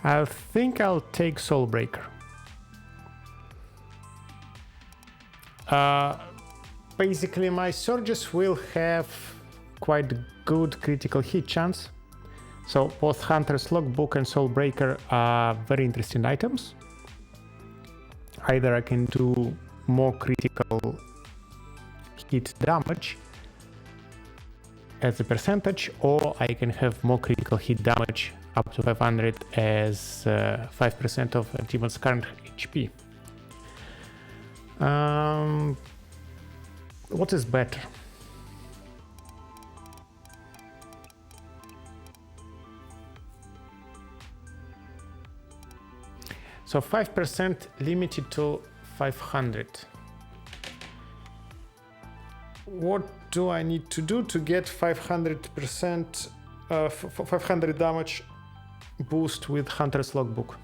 I think I'll take Soulbreaker. Basically, my Surges will have quite good critical hit chance. So both Hunter's Logbook and Soulbreaker are very interesting items. Either I can do more critical hit damage as a percentage, or I can have more critical hit damage up to 500 as 5% of a demon's current HP. What is better? So 5% limited to 500. What do I need to do to get 500%, 500 damage boost with Hunter's Logbook?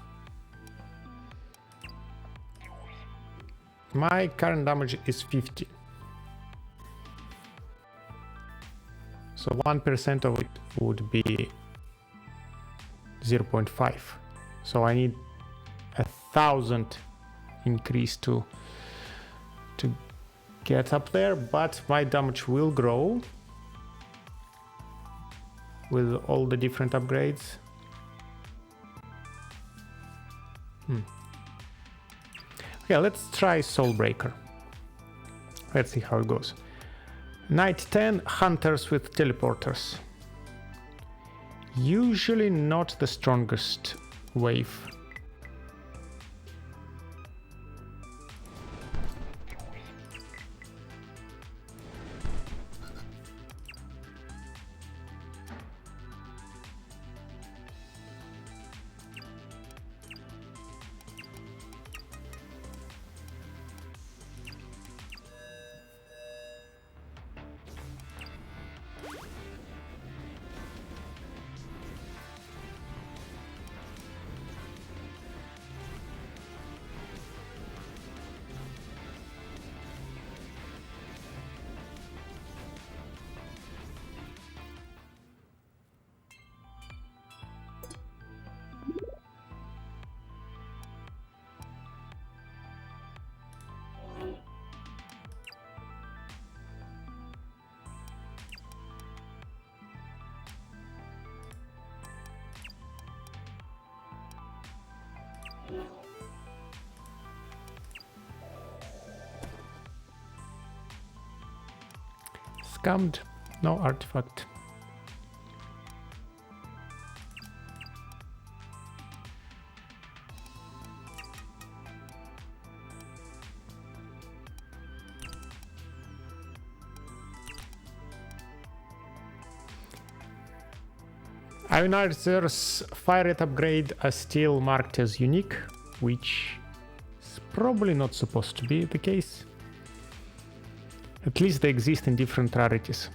My current damage is 50. So 1% of it would be 0.5. So I need 1,000 increase to get up there, but my damage will grow with all the different upgrades. Okay, let's try Soulbreaker. Let's see how it goes. Night 10, Hunters with Teleporters. Usually not the strongest wave. Scammed, no artifact. Ionizer's fire rate upgrade are still marked as unique, which is probably not supposed to be the case. At least they exist in different rarities.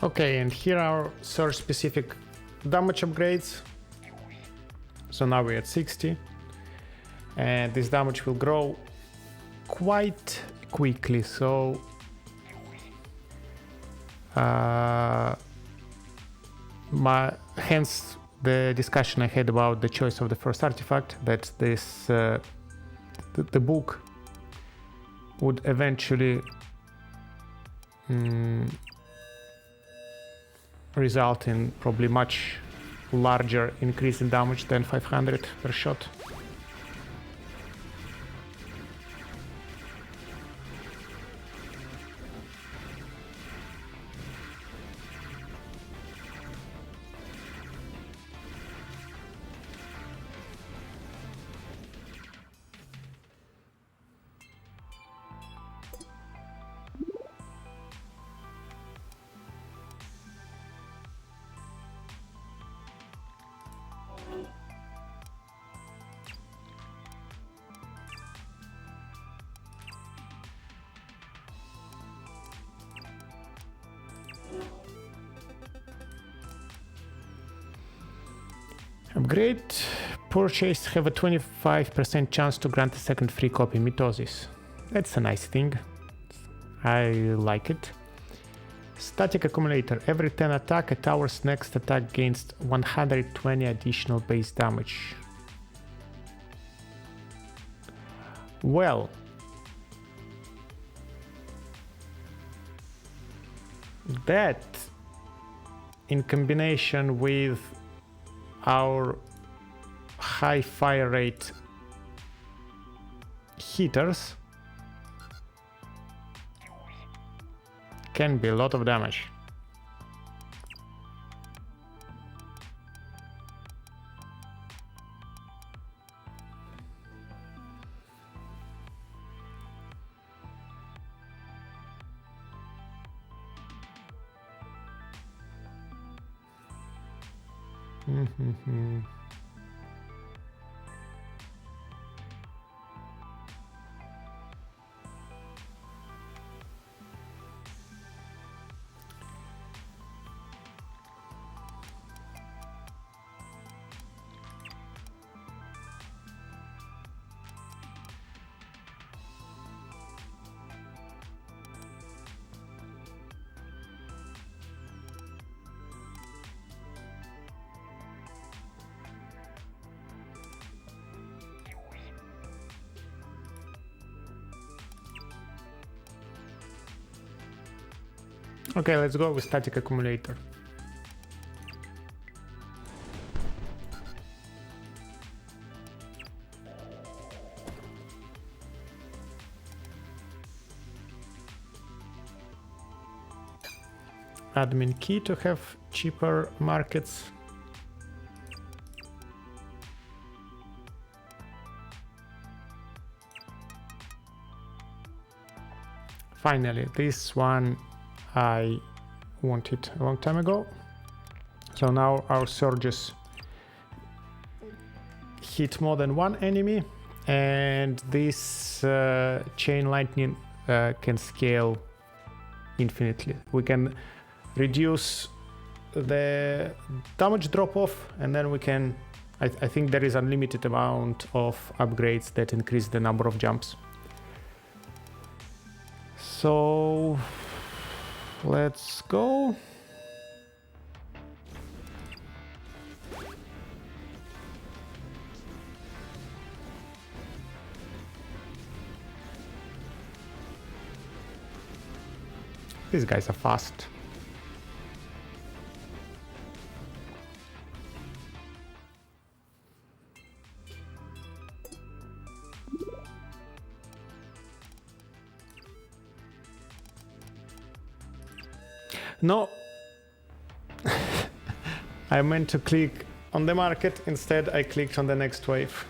Okay, and here are surge specific damage upgrades. So now we're at 60, and this damage will grow quite quickly. So hence the discussion I had about the choice of the first artifact, that this the book would eventually result in probably much larger increase in damage than 500 per shot. Upgrade purchased have a 25% chance to grant a second free copy. Mitosis. That's a nice thing. I like it. Static accumulator. Every 10 attack, a tower's next attack gains 120 additional base damage. Well, that in combination with our high fire rate heaters can be a lot of damage. Okay, let's go with static accumulator. Admin key to have cheaper markets. Finally, this one I wanted a long time ago. So now our surges hit more than one enemy, and this chain lightning can scale infinitely. We can reduce the damage drop off, and then we can, I think there is unlimited amount of upgrades that increase the number of jumps. So let's go. These guys are fast. No, I meant to click on the market, instead I clicked on the next wave.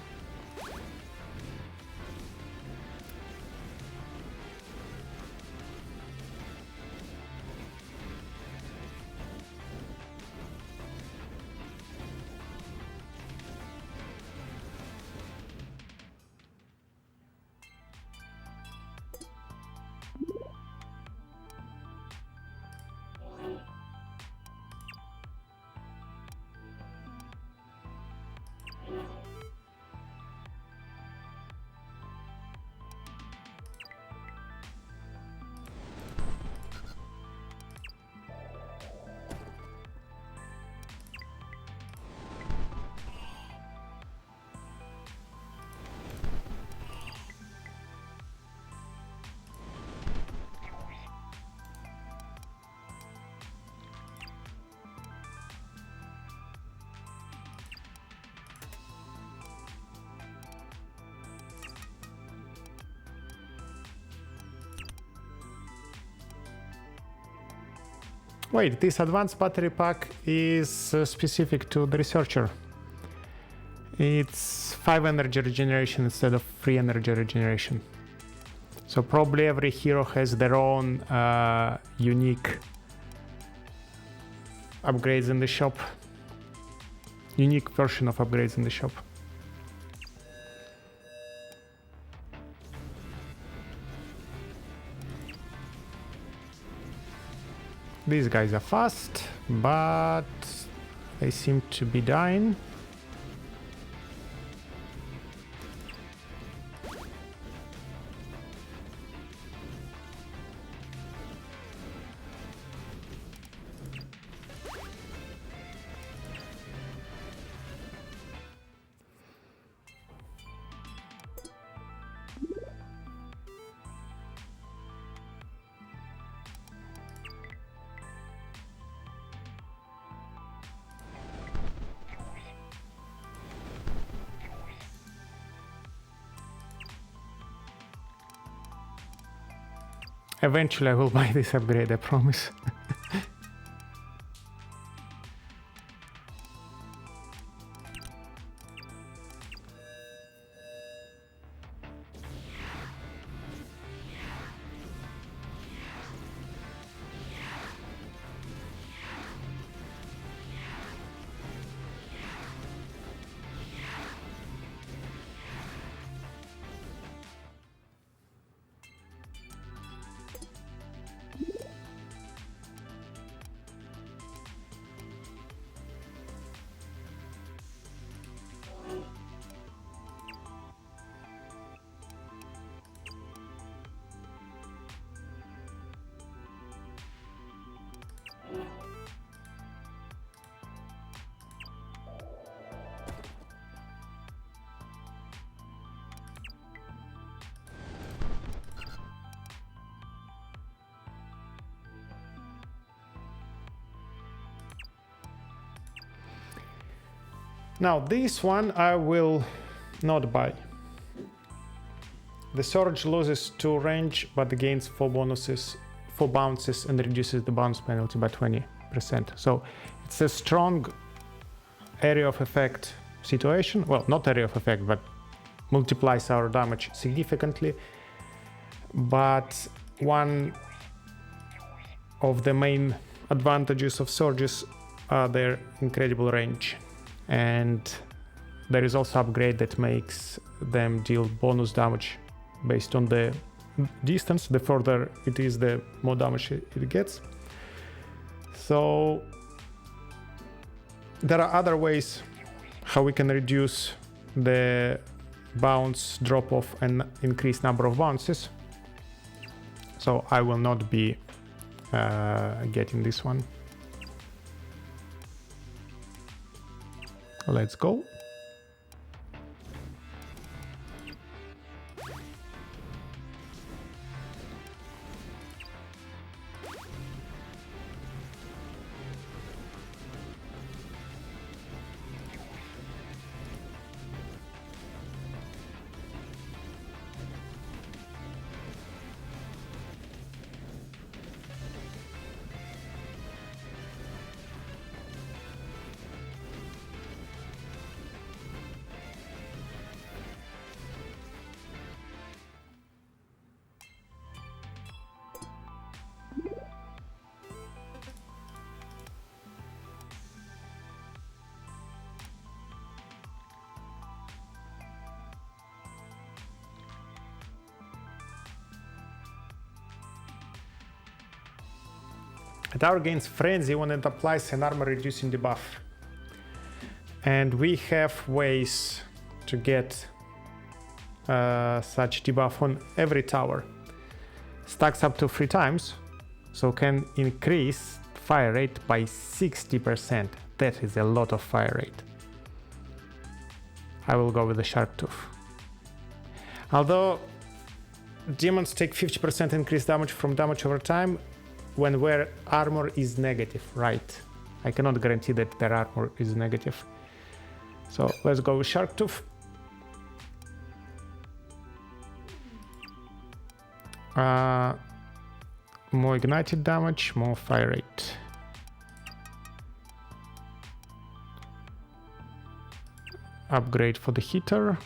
Wait, this advanced battery pack is specific to the researcher. It's 5 energy regeneration instead of 3 energy regeneration. So probably every hero has their own unique upgrades in the shop. Unique version of upgrades in the shop. These guys are fast, but they seem to be dying. Eventually I will buy this upgrade, I promise. Now this one I will not buy. The Surge loses 2 range but gains 4 bounces and reduces the bounce penalty by 20%. So it's a strong area of effect situation. Well, not area of effect, but multiplies our damage significantly. But one of the main advantages of Surges are their incredible range. And there is also upgrade that makes them deal bonus damage based on the distance. The further it is, the more damage it gets. So there are other ways how we can reduce the bounce drop off and increase number of bounces. So I will not be getting this one. Let's go. A tower gains frenzy when it applies an armor reducing debuff. And we have ways to get such debuff on every tower. Stacks up to 3 times, so can increase fire rate by 60%. That is a lot of fire rate. I will go with the sharp tooth. Although demons take 50% increased damage from damage over time when their armor is negative, right? I cannot guarantee that their armor is negative. So let's go with sharp tooth. More ignited damage, more fire rate. Upgrade for the heater.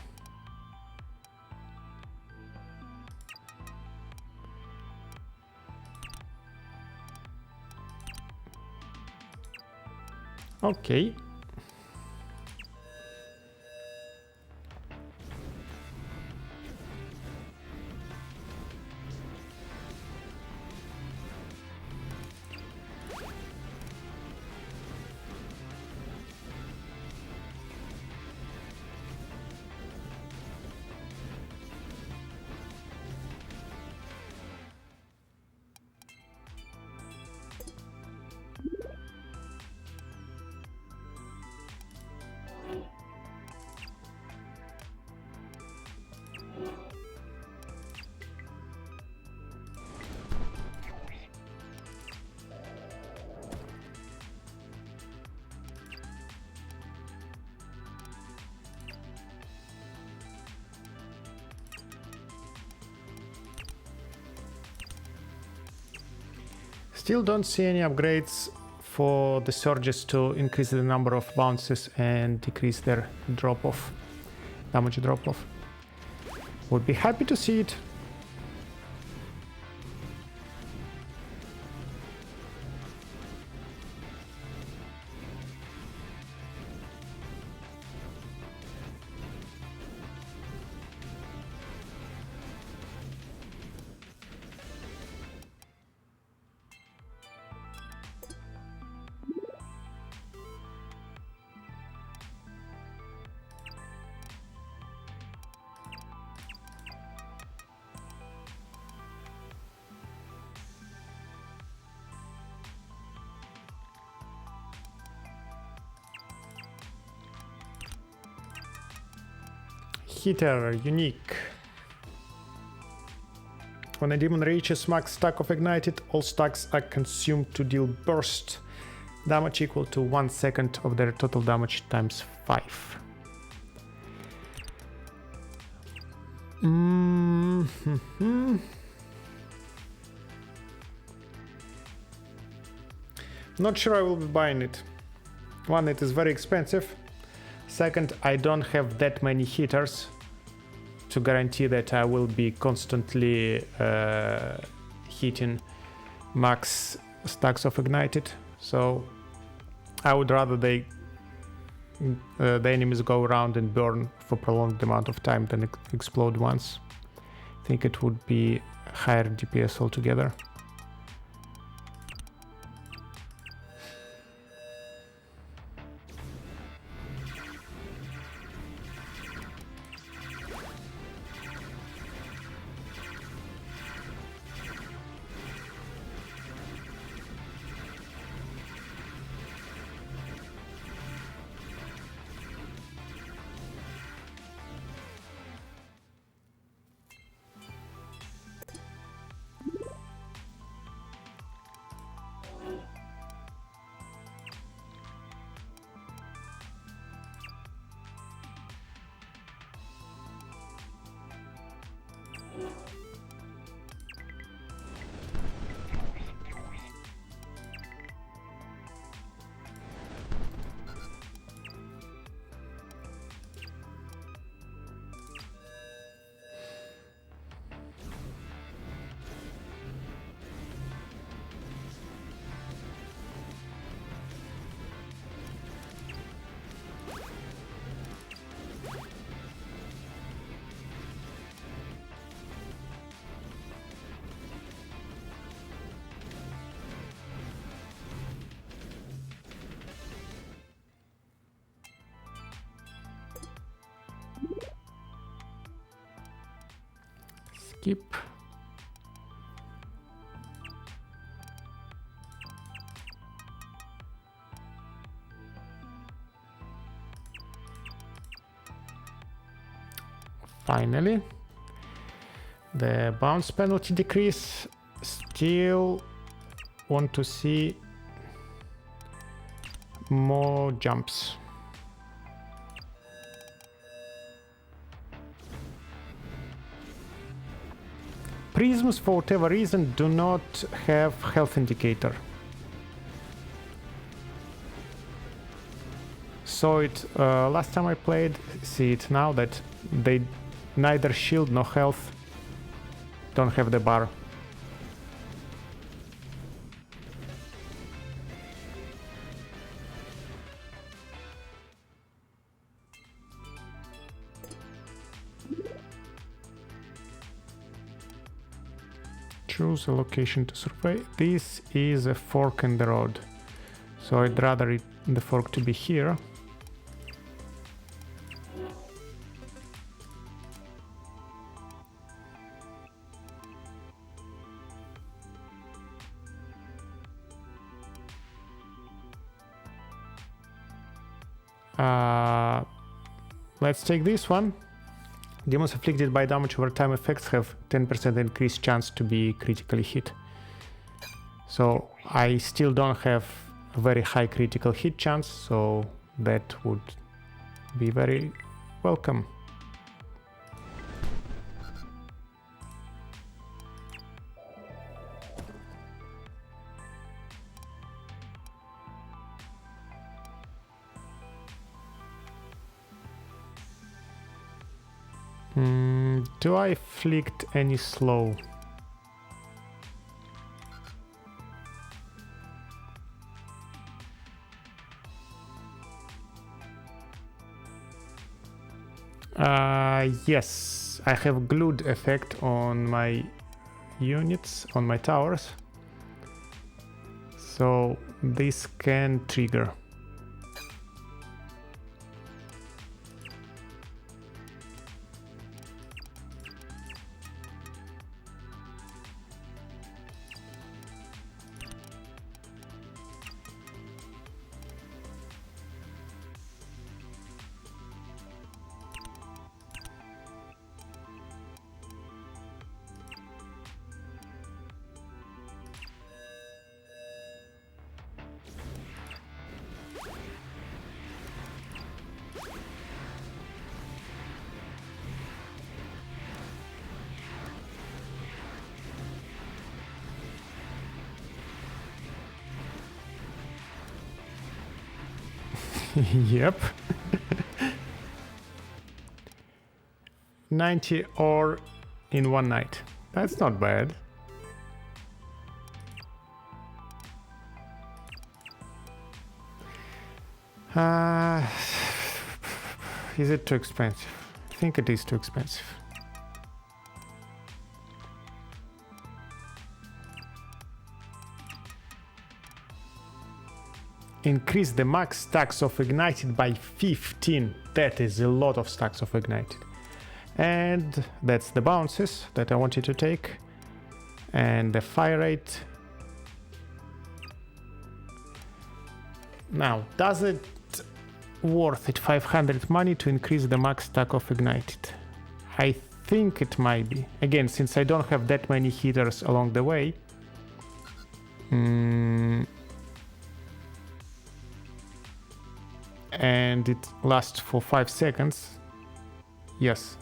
Okay. Still don't see any upgrades for the surges to increase the number of bounces and decrease their drop-off, damage drop-off. Would be happy to see it. Heater, unique. When a demon reaches max stack of ignited, all stacks are consumed to deal burst damage equal to 1 second of their total damage times 5. Not sure I will be buying it. One, it is very expensive. Second, I don't have that many heaters to guarantee that I will be constantly hitting max stacks of ignited. So I would rather the enemies go around and burn for prolonged amount of time than explode once. I think it would be higher DPS altogether. skip. Finally, the bounce penalty decrease. Still want to see more jumps. Prisms, for whatever reason, do not have health indicator. Saw it last time I played, see it now that they neither shield nor health don't have the bar. Choose a location to survey. This is a fork in the road, so I'd rather the fork to be here. Let's take this one. Demons afflicted by damage over time effects have 10% increased chance to be critically hit. So I still don't have a very high critical hit chance, so that would be very welcome. Do I inflict any slow? Yes, I have glued effect on my units, on my towers. So this can trigger. Yep. 90 ore in one night. That's not bad. Is it too expensive? I think it is too expensive. Increase the max stacks of ignited by 15. That is a lot of stacks of ignited. And that's the bounces that I wanted to take. And the fire rate. Now, does it worth it 500 money to increase the max stack of ignited? I think it might be. Again, since I don't have that many hitters along the way. And it lasts for 5 seconds. Yes,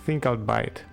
think I'll buy it.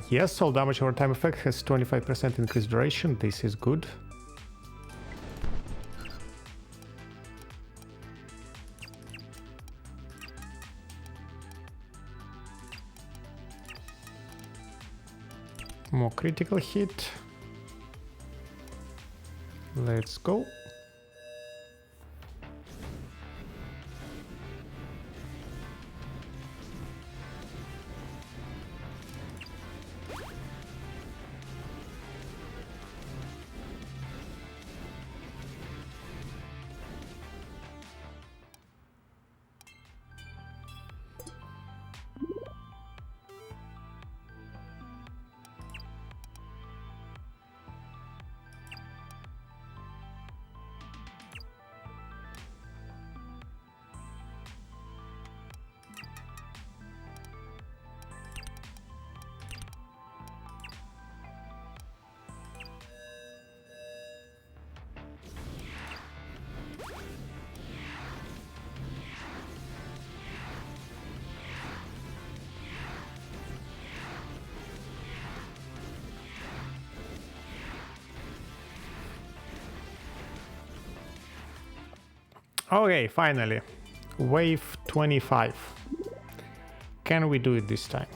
Yes, all damage over time effect has 25% increased duration. This is good. More critical hit. Let's go. Okay, finally. Wave 25. Can we do it this time?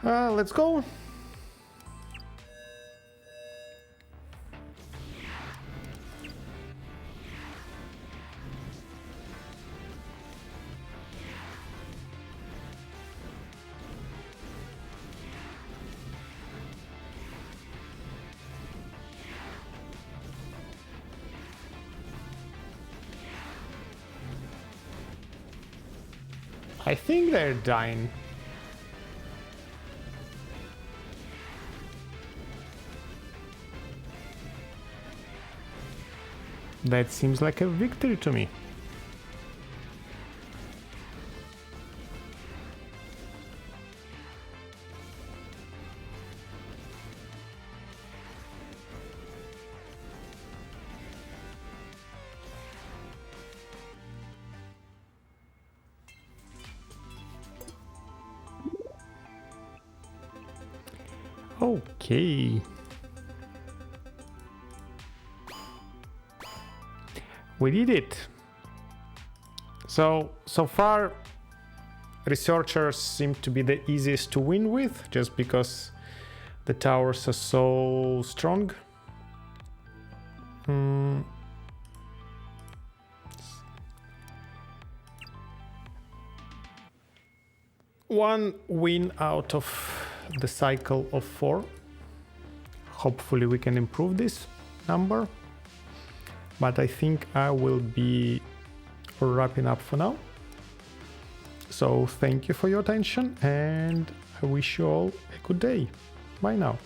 Let's go. I think they're dying. That seems like a victory to me. Okay. We did it. So far, researchers seem to be the easiest to win with, just because the towers are so strong. One win out of the cycle of 4. Hopefully we can improve this number. But I think I will be wrapping up for now. So thank you for your attention and I wish you all a good day. Bye now.